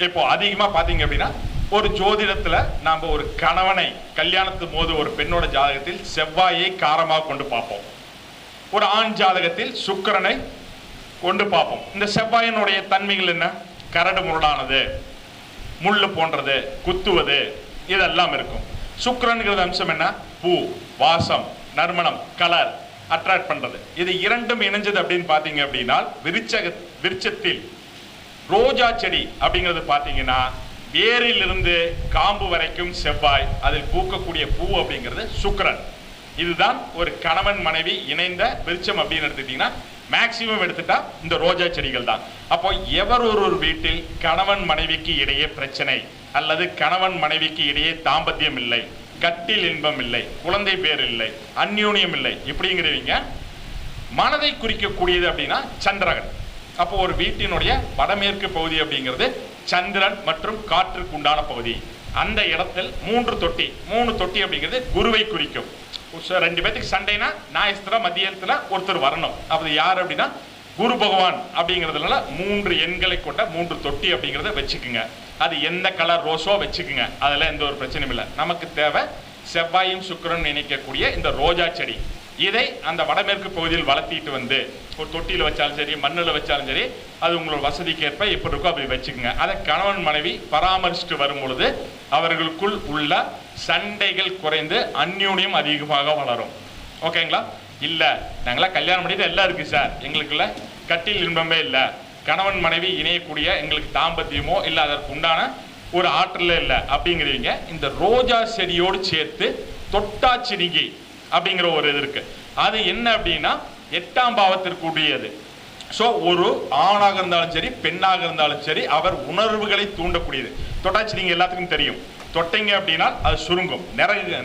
இப்போ அதிகமா பாத்தீங்க அப்படின்னா ஒரு ஜோதிடத்துல நாம ஒரு கணவனை கல்யாணத்து போது ஒரு பெண்ணோட ஜாதகத்தில் செவ்வாயை காரமாக கொண்டு பார்ப்போம். ஒரு ஆண் ஜாதகத்தில் சுக்கிரனை கொண்டு பார்ப்போம். இந்த செவ்வாயினுடைய தன்மைகள் என்ன? கரடு முரடானது, முள்ளு போன்றது, குத்துவது, இதெல்லாம் இருக்கும். சுக்கிரன்கிறது அம்சம் என்ன? பூ, வாசம், நறுமணம், கலர், அட்ராக்ட் பண்றது. இது இரண்டும் இணைஞ்சது அப்படின்னு பாத்தீங்க அப்படின்னா விருட்சத்தில் ரோஜா செடி அப்படிங்கிறது பாத்தீங்கன்னா வேரில் இருந்து காம்பு வரைக்கும் செவ்வாய், அதில் பூக்கக்கூடிய பூ அப்படிங்கிறது சுக்கிரன். இதுதான் ஒரு கணவன் மனைவி இணைந்த விருட்சம் அப்படின்னு எடுத்துக்கிட்டீங்கன்னா மேக்சிமம் எடுத்துட்டா இந்த ரோஜா செடிகள் தான். அப்போ எவர் ஒரு வீட்டில் கணவன் மனைவிக்கு இடையே பிரச்சனை அல்லது கணவன் மனைவிக்கு இடையே தாம்பத்தியம் இல்லை, கட்டில் இன்பம் இல்லை, குழந்தை பேர் இல்லை, அந்யோன்யம் இல்லை, இப்படிங்கிறவங்க மனதை குறிக்கக்கூடியது அப்படின்னா சந்திரன். அப்போ ஒரு வீட்டினுடைய வடமேற்கு பகுதி அப்படிங்கிறது சந்திரன் மற்றும் காற்றுக்கு உண்டான பகுதி. அந்த இடத்தில் 3 தொட்டி அப்படிங்கிறது குருவை குறிக்கும். 2 பேத்துக்கு சண்டைனா ஞாயிற்றுல மதியத்துல ஒருத்தர் வரணும். அப்படி யார் அப்படின்னா குரு பகவான் அப்படிங்கிறதுனால 3 எண்களை கொண்ட 3 தொட்டி அப்படிங்கிறத வச்சுக்குங்க. அது எந்த கலர் ரோஸோ வச்சுக்குங்க, அதில் எந்த ஒரு பிரச்சனையும் இல்லை. நமக்கு தேவை செவ்வாயும் சுக்கிரனும் இணைக்கக்கூடிய இந்த ரோஜா செடி. இதை அந்த வடமேற்கு பகுதியில் வளர்த்திட்டு வந்து ஒரு தொட்டியில் வச்சாலும் சரி, மண்ணில் வச்சாலும் சரி, அது உங்களோட வசதிக்கு ஏற்ப எப்படி இருக்கோ அப்படி வச்சுக்கோங்க. அதை கணவன் மனைவி பராமரிச்சுட்டு வரும் பொழுது அவர்களுக்குள் உள்ள சண்டைகள் குறைந்து அந்யோன்யம் அதிகமாக வளரும். ஓகேங்களா? இல்லை நாங்களாம் கல்யாணம் பண்ணிட்டு எல்லாம் இருக்குது சார், எங்களுக்குள்ள கட்டில் இன்பமே இல்லை, கணவன் மனைவி இணையக்கூடிய எங்களுக்கு தாம்பத்தியமோ இல்லை அதற்கு உண்டான ஒரு ஆற்றலே இல்லை அப்படிங்கிறீங்க, இந்த ரோஜா செடியோடு சேர்த்து தொட்டாச்சினிகை அப்படிங்கிற ஒரு இது இருக்கு. அது என்ன அப்படின்னா 8ஆம் பாவத்திற்கு உரியது. ஸோ ஒரு ஆணாக இருந்தாலும் சரி பெண்ணாக இருந்தாலும் சரி அவர் உணர்வுகளை தூண்டக்கூடியது. தொட்டாச்சி நீங்க எல்லாத்துக்கும் தெரியும், தொட்டைங்க அப்படின்னா அது சுருங்கும்,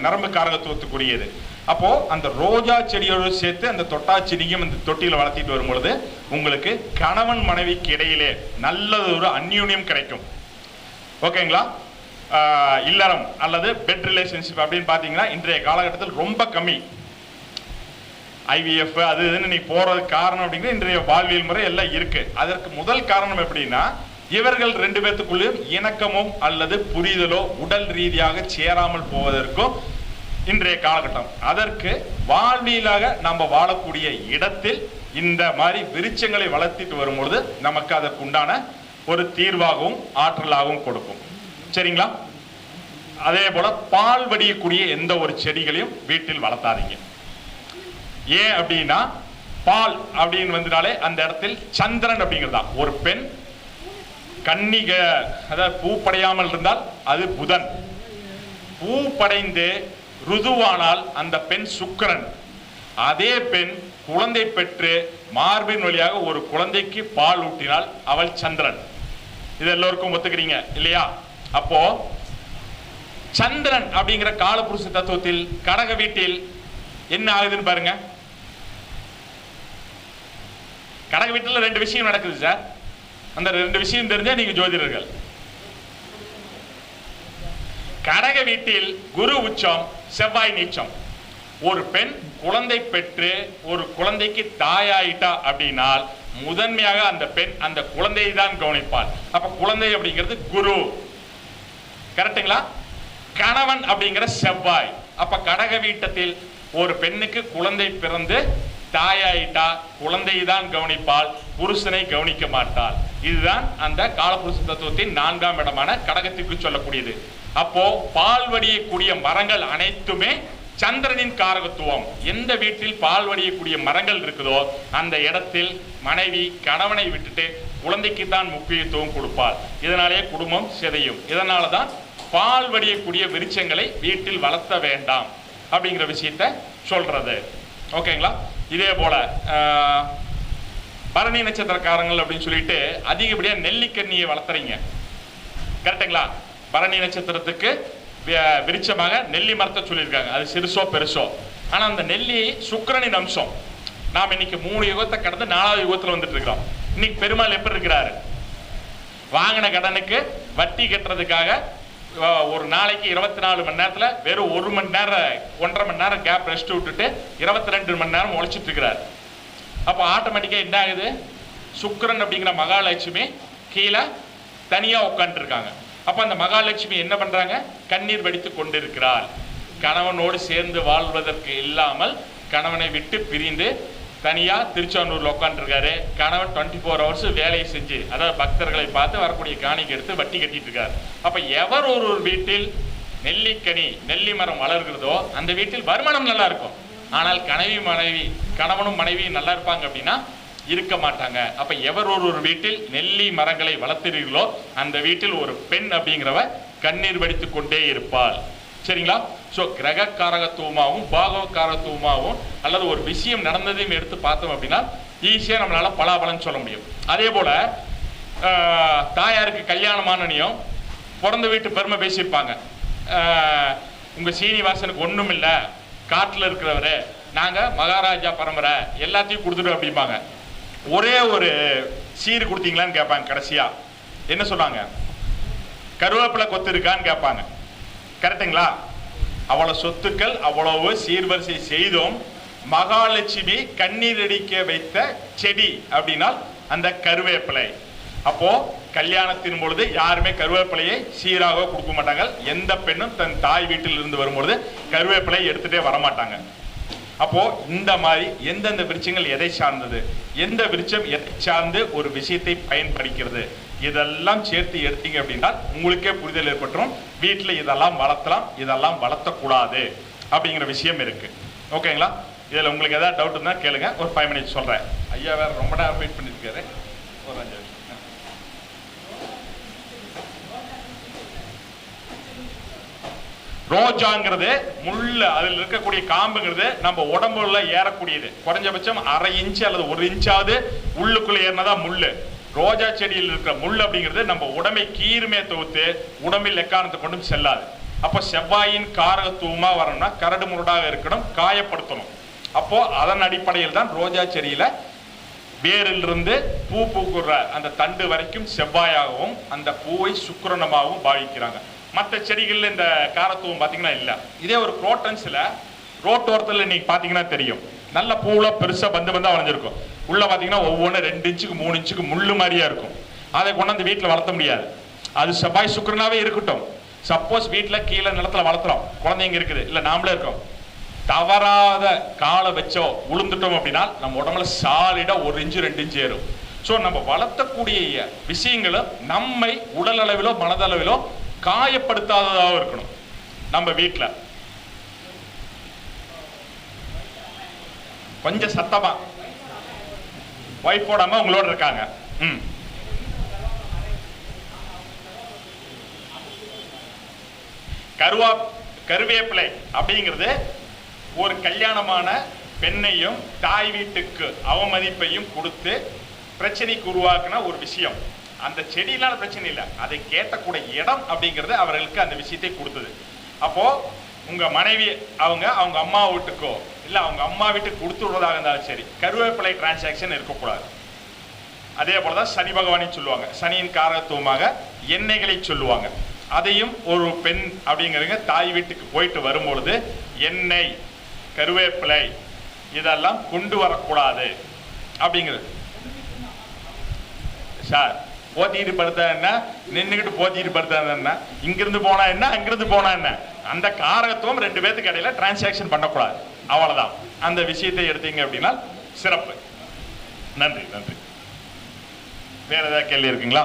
நரம்பு காரகத்துவத்துக்குரியது. அப்போ அந்த ரோஜா செடியோடு சேர்த்து அந்த தொட்டாச்சினியும் அந்த தொட்டியில் வளர்த்திட்டு வரும் பொழுது உங்களுக்கு கணவன் மனைவிக்கு இடையிலே நல்ல ஒரு அந்யூன்யம் கிடைக்கும். ஓகேங்களா? இல்லறம் அல்லது பெட் ரிலேஷன்ஷிப் அப்படின்னு பார்த்தீங்கன்னா இன்றைய காலகட்டத்தில் ரொம்ப கம்மி. IVF அது இதுன்னு நீ போறதுக்கு காரணம் அப்படிங்கிற இன்றைய வாழ்வியல் முறை எல்லாம் இருக்கு. அதற்கு முதல் காரணம் எப்படின்னா இவர்கள் 2 பேத்துக்குள்ளேயும் இணக்கமும் அல்லது புரிதலோ உடல் ரீதியாக சேராமல் போவதற்கும் இன்றைய காலகட்டம். அதற்கு வாழ்வியலாக நம்ம வாழக்கூடிய இடத்தில் இந்த மாதிரி விருட்சங்களை வளர்த்திட்டு வரும்பொழுது நமக்கு அதற்கு உண்டான ஒரு தீர்வாகவும் ஆற்றலாகவும் கொடுக்கும். சரிங்களா? அதே போல பால் வடியக்கூடிய எந்த ஒரு செடிகளையும் வீட்டில் வளர்த்தாதீங்க. ஏன் அப்படின்னா பால் அப்படின்னு வந்தாலே அந்த இடத்தில் சந்திரன் அப்படிங்கிறதா. ஒரு பெண் கன்னிக அதாவது பூ படையாமல் இருந்தால் அது புதன், பூ படைந்து ருதுவானால் அந்த பெண் சுக்கிரன். அதே பெண் குழந்தை பெற்று மார்பின் வழியாக ஒரு குழந்தைக்கு பால் ஊட்டினால் அவள் சந்திரன். இது எல்லோருக்கும் ஒத்துக்கிறீங்க இல்லையா? அப்போ சந்திரன் அப்படிங்கிற காலபுருஷ தத்துவத்தில் கடக வீட்டில் என்ன ஆகுதுன்னு பாருங்க. கடக வீட்டில் 2 விஷயம் நடக்குது சார். அந்த 2 விஷயம் தெரிஞ்சா நீங்க ஜோதிடர்கள். கடக வீட்டில் குரு உச்சம், செவ்வாய் நீச்சம். ஒரு பெண் குழந்தை பெற்று ஒரு குழந்தைக்கு தாயாயிட்டா அப்படின்னால் முதன்மையாக அந்த பெண் அந்த குழந்தையை தான் கவனிப்பாள். அப்ப குழந்தை அப்படிங்கிறது குரு, கரெக்டுங்களா? கணவன் அப்படிங்கிற செவ்வாய். அப்ப கடக வீட்டத்தில் ஒரு பெண்ணுக்கு குழந்தை பிறந்து தாயாயிட்டா குழந்தையை தான் கவனிப்பாள், புருஷனை கவனிக்க மாட்டாள். இதுதான் அந்த காலபுருஷ தத்துவத்தின் 4ஆம் இடமான கடகத்திற்கு சொல்லக்கூடியது. அப்போ பால் வடியக்கூடிய மரங்கள் அனைத்துமே சந்திரனின் காரகத்துவம். எந்த வீட்டில் பால் வடியக்கூடிய மரங்கள் இருக்குதோ அந்த இடத்தில் மனைவி கணவனை விட்டுட்டு குழந்தைக்கு தான் முக்கியத்துவம் கொடுப்பாள். இதனாலே குடும்பம் சிதையும். இதனால தான் பால் வடியக்கூடிய விருட்சங்களை வீட்டில் வளர்த்த வேண்டாம் அப்படிங்கிற விஷயத்த சொல்றது. ஓகேங்களா? இதே போல பரணி நட்சத்திரக்காரங்கள் அப்படின்னு சொல்லிட்டு அதிகப்படியா நெல்லிக்கண்ணியை வளர்த்துறீங்க, கரெக்டுங்களா? பரணி நட்சத்திரத்துக்கு விருட்சமாக நெல்லி மரத்தை சொல்லியிருக்காங்க. அது சிறுசோ பெருசோ, ஆனா அந்த நெல்லி சுக்கிரனின் அம்சம். நாம் இன்னைக்கு 3 யுகத்தை கடந்து 4ஆவது யுகத்துல வந்துட்டு இருக்கிறோம். இன்னைக்கு பெருமாள் எப்படி இருக்கிறாரு? வாங்கின கடனுக்கு வட்டி கட்டுறதுக்காக ஒரு நாளைக்கு 24 மணி நேரத்துல வெறும் 1 மணி நேரம் 1.5 மணி நேரம் கேப் ரெஸ்ட் விட்டுட்டு 22 மணி நேரம் உழைச்சிட்டு இருக்கிறார். அப்போ ஆட்டோமேட்டிக்கா என்ன ஆகுது? சுக்கிரன் அப்படிங்கிற மகாலட்சுமி கீழே தனியா உட்காந்துட்டு இருக்காங்க. அப்ப அந்த மகாலட்சுமி என்ன பண்றாங்க? கண்ணீர் வடித்து கொண்டிருக்கிறாள். கணவனோடு சேர்ந்து வாழ்வதற்கு இல்லாமல் கணவனை விட்டு பிரிந்து தனியா திருச்சானூர்ல உட்காந்துருக்காரு. கணவன் 24 ஹவர்ஸ் வேலையை செஞ்சு அதாவது பக்தர்களை பார்த்து வரக்கூடிய காணிக்கை எடுத்து வட்டி கட்டிட்டு இருக்காரு. அப்ப எவர் ஒரு வீட்டில் நெல்லிக்கனி நெல்லி மரம் வளர்கிறதோ அந்த வீட்டில் வருமானம் நல்லா இருக்கும். ஆனால் கணவனும் மனைவியும் நல்லா இருப்பாங்க அப்படின்னா இருக்க மாட்டாங்க. அப்ப எவர் ஒரு வீட்டில் நெல்லி மரங்களை வளர்த்துறீர்களோ அந்த வீட்டில் ஒரு பெண் அப்படிங்கிறவ கண்ணீர் வடித்துக் கொண்டே இருப்பாள். சரிங்களா? ஸோ கிரக காரகத்துவமாகவும் பாகவ காரகத்துவமாகவும் அல்லது ஒரு விஷயம் நடந்ததையும் எடுத்து பார்த்தோம் அப்படின்னா ஈஸியாக நம்மளால பலாபலன்னு சொல்ல முடியும். அதே போல தாயாருக்கு கல்யாணமானனையும் பிறந்த வீட்டு பெருமை பேசியிருப்பாங்க. உங்க சீனிவாசனுக்கு ஒன்றும் இல்லை, காட்டில் இருக்கிறவரு, நாங்கள் மகாராஜா பரம்பரை, எல்லாத்தையும் கொடுத்துட்டு அப்படிம்பாங்க. ஒரே ஒரு சீர் கொடுத்தீங்களான்னு கேட்பாங்க. கடைசியா என்ன சொல்றாங்க? கருவேப்பிலை கொத்து இருக்கான்னு கேட்பாங்க. கரெக்டுங்களா? அவ்வளவு சொத்துக்கள், அவ்வளவு சீர்வரிசை செய்தோம். மகாலட்சுமி கண்ணீர் அடிக்க வைத்த செடி அப்படின்னா அந்த கருவேப்பிலை. அப்போ கல்யாணத்தின் பொழுது யாருமே கருவேப்பிலையை சீராக கொடுக்க மாட்டாங்க. எந்த பெண்ணும் தன் தாய் வீட்டில் இருந்து வரும்பொழுது கருவேப்பிலை எடுத்துட்டே வரமாட்டாங்க. அப்போ இந்த மாதிரி எந்தெந்த விருட்சங்கள் எதை சார்ந்தது, எந்த விருட்சம் எதை சார்ந்து ஒரு விஷயத்தை பயன்படுகிறது, இதெல்லாம் சேர்த்து எடுத்தீங்க அப்படின்னா உங்களுக்கே புரிதல் ஏற்பட்டுரும். வீட்டில் இதெல்லாம் வளர்த்தலாம், இதெல்லாம் வளர்த்தக்கூடாது அப்படிங்கிற விஷயம் இருக்கு. ஓகேங்களா? இதில் உங்களுக்கு ஏதாவது டவுட் இருந்தால் கேளுங்க. ஒரு 5 மினிட்ஸ் சொல்கிறேன். ஐயா வேற ரொம்ப நேரம் வெயிட் பண்ணியிருக்காரு. ஒரு 5 நிமிஷம். ரோஜாங்கிறது முள்ளு, அதில் இருக்கக்கூடிய காம்புங்கிறது நம்ம உடம்புல ஏறக்கூடியது. குறைஞ்சபட்சம் 1/2 இன்ச் அல்லது 1 இன்ச்சாவது உள்ளுக்குள்ள ஏறினதான் முள்ளு. ரோஜா செடியில் இருக்கிற முள் அப்படிங்கிறது நம்ம உடம்பை கீருமே தவிர்த்து உடம்பில் எக்காரணத்தை கொண்டும் செல்லாது. அப்போ செவ்வாயின் காரகத்துவமா வரணும்னா கரடு முரடாக இருக்கணும், காயப்படுத்தணும். அப்போ அதன் அடிப்படையில் தான் ரோஜா செடியில வேரிலிருந்து பூ பூக்குற அந்த தண்டு வரைக்கும் செவ்வாயாகவும் அந்த பூவை சுக்கிரனமாகவும் பாவிக்கிறாங்க. மற்ற செடிகள்ல இந்த காரத்துவம் பார்த்தீங்கன்னா இல்லை. இதே ஒரு குரோட்டன்ஸ்ல ரோட்டோரத்தில் நீங்க பார்த்தீங்கன்னா தெரியும், நல்ல பூவுல பெருசா பந்து வளைஞ்சிருக்கும். உள்ள பார்த்தீங்கன்னா ஒவ்வொன்று 2 இன்ச்சுக்கு 3 இன்ச்சுக்கு முள்ளு மாதிரியா இருக்கும். அதை கொண்டாந்து வீட்டில் வளர்த்த முடியாது. அது செவ்வாய் சுக்கிரனாவே இருக்கட்டும். சப்போஸ் வீட்டில் கீழே நிலத்துல வளர்த்துறோம், குழந்தைங்க இருக்குது, இல்லை நாமளே இருக்கோம், தவறாத காலை வச்சோ உளுந்துட்டோம் அப்படின்னா நம்ம உடம்புல சாலிடா 1 இன்ச்சு 2 இன்ச்சு ஏறும். ஸோ நம்ம வளர்த்தக்கூடிய விஷயங்களும் நம்மை உடல் அளவிலோ மனதளவிலோ காயப்படுத்தாததாக இருக்கணும். நம்ம வீட்டில் கொஞ்சம் சத்தமா வைஃபோட அம்மா உங்களோட இருக்காங்க. கருவேப்பிலை அப்படிங்கிறது ஒரு கல்யாணமான பெண்ணையும் தாய் வீட்டுக்கு அவமதிப்பையும் கொடுத்து பிரச்சனைக்கு உருவாக்குன ஒரு விஷயம். அந்த செடியிலான பிரச்சனை இல்லை, அதை கேட்டக்கூடிய இடம் அப்படிங்கிறது அவர்களுக்கு அந்த விஷயத்தை கொடுத்தது. அப்போ உங்க மனைவி அவங்க அம்மா வீட்டுக்கோ இல்லை அவங்க அம்மா வீட்டுக்கு கொடுத்து விடுறதாக இருந்தாலும் சரி, கருவேப்பிலை டிரான்சாக்ஷன் இருக்கக்கூடாது. அதே போலதான் சனி பகவானை சொல்லுவாங்க. சனியின் காரகத்துவமாக எண்ணெய்களை சொல்லுவாங்க. அதையும் ஒரு பெண் அப்படிங்கிறவங்க தாய் வீட்டுக்கு போயிட்டு வரும்பொழுது எண்ணெய், கருவேப்பிலை இதெல்லாம் கொண்டு வரக்கூடாது அப்படிங்கிறது. சார் போத்திட்டு படுத்தா என்ன, நின்றுகிட்டு போத்திட்டு படுத்தா என்ன, இங்கிருந்து போனா என்ன, அங்கிருந்து போனா என்ன, அந்த காரகத்துவம் 2 பேத்துக்கு இடையில டிரான்சாக்ஷன் பண்ணக்கூடாது. அவ்வளவுதான். அந்த விஷயத்தை எடுத்தீங்க அப்படின்னா சிறப்பு. நன்றி நன்றி. வேற ஏதாவது கேள்வி இருக்குங்களா?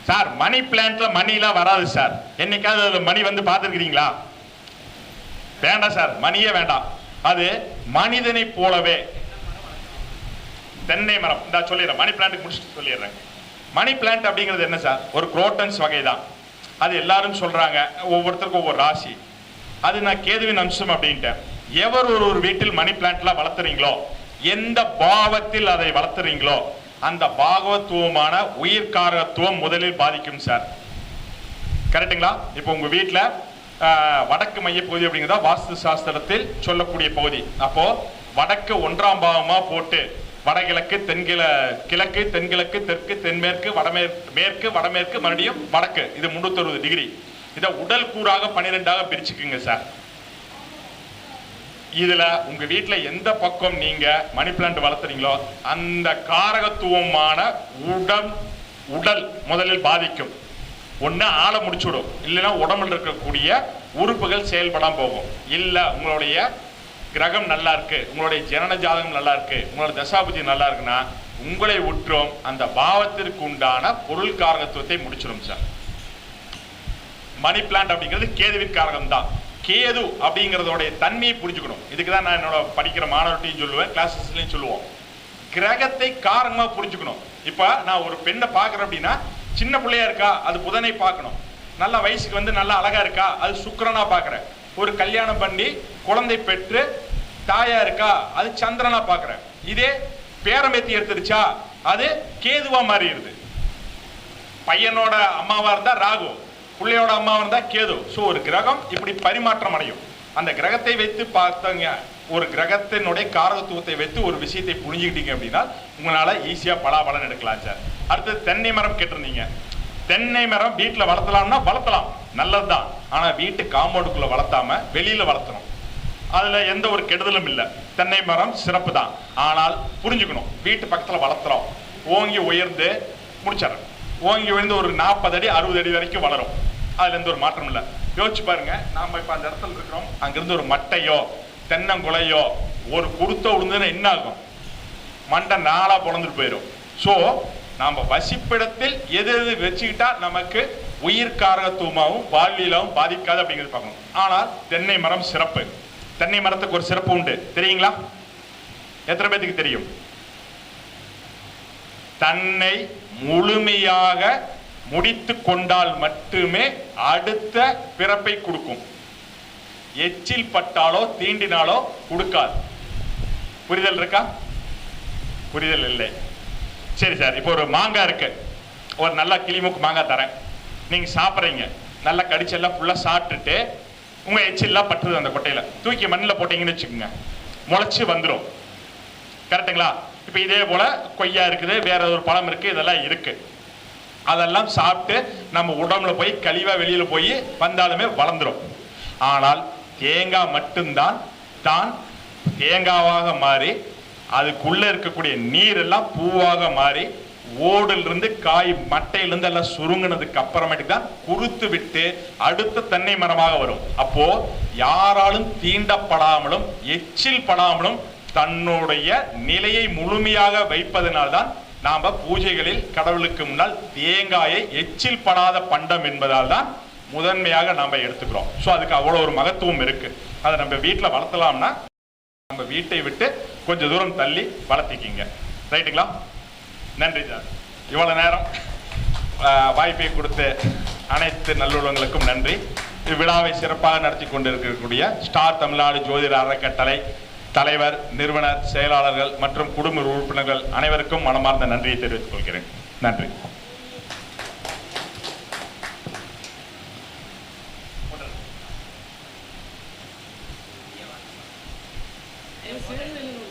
சார் மணி பிளான்ட்ல மணிலாம் வராது சார். என்னைக்காவது மணி வந்து பார்த்துருக்கிறீங்களா? வேண்டாம் சார், மணியே வேண்டாம். அது மனிதனை போலவே தென்னை மரம். இந்த சொல்லிடுறேன், மணி பிளான்ட் முடிச்சுட்டு சொல்லிடுறேன். மணி பிளான்ட் அப்படிங்கிறது என்ன சார்? ஒரு குரோட்டன்ஸ் வகை தான். அது எல்லாரும் சொல்றாங்க, ஒவ்வொருத்தருக்கும் ஒவ்வொரு ராசி. அது நான் கேதுவின் அம்சம் அப்படின்ட்டேன். எவர் ஒரு வீட்டில் மணி பிளான்ட்லாம் வளர்த்துறீங்களோ, எந்த பாவத்தில் அதை வளர்த்துறீங்களோ அந்த பாகவத்துவமான உயிர்காரகத்துவம் முதலில் பாதிக்கும் சார். கரெக்டுங்களா? இப்போ உங்க வீட்டில் வடக்கு மைய பகுதி அப்படிங்கிறதா வாஸ்து சாஸ்திரத்தில் சொல்லக்கூடிய பகுதி. அப்போ வடக்கு 1ஆம் பாவமா போட்டு வடகிழக்கு கிழக்கு தென்கிழக்கு தெற்கு தென்மேற்கு மேற்கு வடமேற்கு மறுபடியும் வடக்கு, இது 360 டிகிரி. இதை உடல் கூறாக 12ஆக பிரிச்சுக்குங்க சார். இதுல உங்க வீட்டுல எந்த பக்கம் நீங்க மணி பிளான்ட் வளர்த்துறீங்களோ அந்த காரகத்துவமான உடல் முதலில் பாதிக்கும். ஒண்ணு ஆளை முடிச்சுடும், இல்லைன்னா உடம்புல இருக்கக்கூடிய உறுப்புகள் செயல்படாம போகும். இல்ல உங்களுடைய கிரகம் நல்லா இருக்கு, உங்களுடைய ஜனன ஜாதகம் நல்லா இருக்கு, உங்களோட தசாபுத்தி நல்லா இருக்குன்னா உங்களை உற்றும் அந்த பாவத்திற்கு உண்டான பொருள் காரகத்துவத்தை முடிச்சிடும் சார். மணி பிளான்ட் அப்படிங்கிறது கேதுவின் காரகம் தான். கேது அப்படிங்கிறதோடைய தன்மையை புரிஞ்சுக்கணும். இதுக்கு தான் நான் என்னோட படிக்கிற மாணவர்கிட்டையும் சொல்லுவேன், கிளாஸஸ்லையும் சொல்லுவோம். கிரகத்தை காரணமா புரிஞ்சுக்கணும். இப்ப நான் ஒரு பெண்ணை பார்க்குறேன் அப்படின்னா, சின்ன பிள்ளையா இருக்கா அது புதனை பார்க்கணும். நல்ல வயசுக்கு வந்து நல்லா அழகா இருக்கா அது சுக்கிரனா பார்க்குறேன். ஒரு கல்யாணம் பண்ணி குழந்தை பெற்று தாயா இருக்கா அது சந்திரனா பார்க்குறேன். இதே பேரம்பேத்தி எடுத்துருச்சா அது கேதுவா மாறிடுது. பையனோட அம்மாவா இருந்தா ராகு, பிள்ளையோட அம்மாவா இருந்தா கேது. ஸோ ஒரு கிரகம் இப்படி பரிமாற்றம் அடையும். அந்த கிரகத்தை வைத்து பார்த்தங்க ஒரு கிரகத்தினுடைய காரகத்துவத்தை வைத்து ஒரு விஷயத்தை புரிஞ்சுக்கிட்டீங்க அப்படின்னா உங்களால ஈஸியா பலாபலன் எடுக்கலாம் சார். அடுத்தது தென்னை மரம் கேட்டிருந்தீங்க. தென்னை மரம் வீட்டில் வளர்த்தலாம்னா வளர்த்தலாம், நல்லதுதான். ஆனா வீட்டு காம்பவுண்டுக்குள்ள வளர்த்தாம வெளியில வளர்த்தணும். அதுல எந்த ஒரு கெடுதலும் இல்லை. தென்னை மரம் சிறப்பு தான். ஆனால் புரிஞ்சுக்கணும், வீட்டு பக்கத்துல வளர்த்துறோம், ஓங்கி உயர்ந்து முடிச்சிடறோம். ஓங்கி உயர்ந்து ஒரு 40 அடி 60 அடி வரைக்கும் வளரும். அதுல எந்த ஒரு மாற்றம் இல்லை. யோசிச்சு பாருங்க, நாம இப்ப அந்த இடத்துல இருக்கிறோம், அங்கிருந்து ஒரு மட்டையோ தென்னங்குலையோ ஒரு குருத்த விழுந்துன்னு என்ன ஆகும்? மண்டை நாளா பொழந்துட்டு போயிடும். ஸோ நாம வசிப்பிடத்தில் எது எது வச்சுக்கிட்டா நமக்கு உயிர் காரகத்துவமாகவும் வாழ்வியலாகவும் பாதிக்காது அப்படிங்கிறது பார்க்கணும். ஆனால் தென்னை மரம் சிறப்பு. தென்னை மரத்துக்கு ஒரு சிறப்பு உண்டு, தெரியுங்களா? எத்தனை பேருக்கு தெரியும்? தன்னை முழுமையாக முடித்து கொண்டால் மட்டுமே அடுத்த பிறப்பை கொடுக்கும். எச்சில் பட்டாலோ தீண்டினாலோ கொடுக்காது. புரிதல் இருக்கா? புரிதல் இல்லை. சரி சார், இப்போ ஒரு மாங்காய் இருக்கு, ஒரு நல்ல கிளிமுக்கு மாங்காய் தரேன், நீங்க சாப்பிட்றீங்க, நல்லா கடிச்செல்லாம் ஃபுல்லா சாப்பிட்டுட்டு உங்க எச்சில்லாம் பட்டுது அந்த கொட்டையில, தூக்கி மண்ணில் போட்டீங்கன்னு வச்சுக்கோங்க, முளைச்சு வந்துடும். கரெக்டுங்களா? இப்போ இதே போல கொய்யா இருக்குது, வேற ஒரு பழம் இருக்கு, இதெல்லாம் இருக்கு. அதெல்லாம் சாப்பிட்டு நம்ம உடம்புல போய் கழிவா வெளியில போய் வந்தாலுமே வளர்ந்துடும். ஆனால் தேங்காய் மட்டும்தான் தான் தேங்காவாக மாறி அதுக்குள்ள இருக்கக்கூடிய நீர் எல்லாம் பூவாக மாறி ஓடுல இருந்து காய் மட்டையிலிருந்து எல்லாம் சுருங்கினதுக்கு அப்புறமேட்டுக்கு தான் குறுத்து விட்டு அடுத்த தென்னை மரமாக வரும். அப்போ யாராலும் தீண்டப்படாமலும் எச்சில் படாமலும் தன்னுடைய நிலையை முழுமையாக வைப்பதனால்தான் நாம பூஜைகளில் கடவுளுக்கு முன்னால் தேங்காயை எச்சில் படாத பண்டம் என்பதால் தான் முதன்மையாக நாம எடுத்துக்கிறோம். ஸோ அதுக்கு அவ்வளோ ஒரு மகத்துவம் இருக்கு. அதை நம்ம வீட்டில் வளர்த்தலாம்னா நம்ம வீட்டை விட்டு கொஞ்சம் தூரம் தள்ளி வளர்த்திக்கிங்க. ரைட்டுங்களா? நன்றி சார். இவ்வளவு நேரம் வாய்ப்பை கொடுத்த அனைத்து நல்லுள்ளங்களுக்கும் நன்றி. இவ்விழாவை சிறப்பாக நடத்தி கொண்டிருக்கக்கூடிய ஸ்டார் தமிழ்நாடு ஜோதிட அறக்கட்டளை தலைவர், நிறுவனர், செயலாளர்கள் மற்றும் குடும்ப உறுப்பினர்கள் அனைவருக்கும் மனமார்ந்த நன்றியை தெரிவித்துக் கொள்கிறேன். நன்றி. சேனல்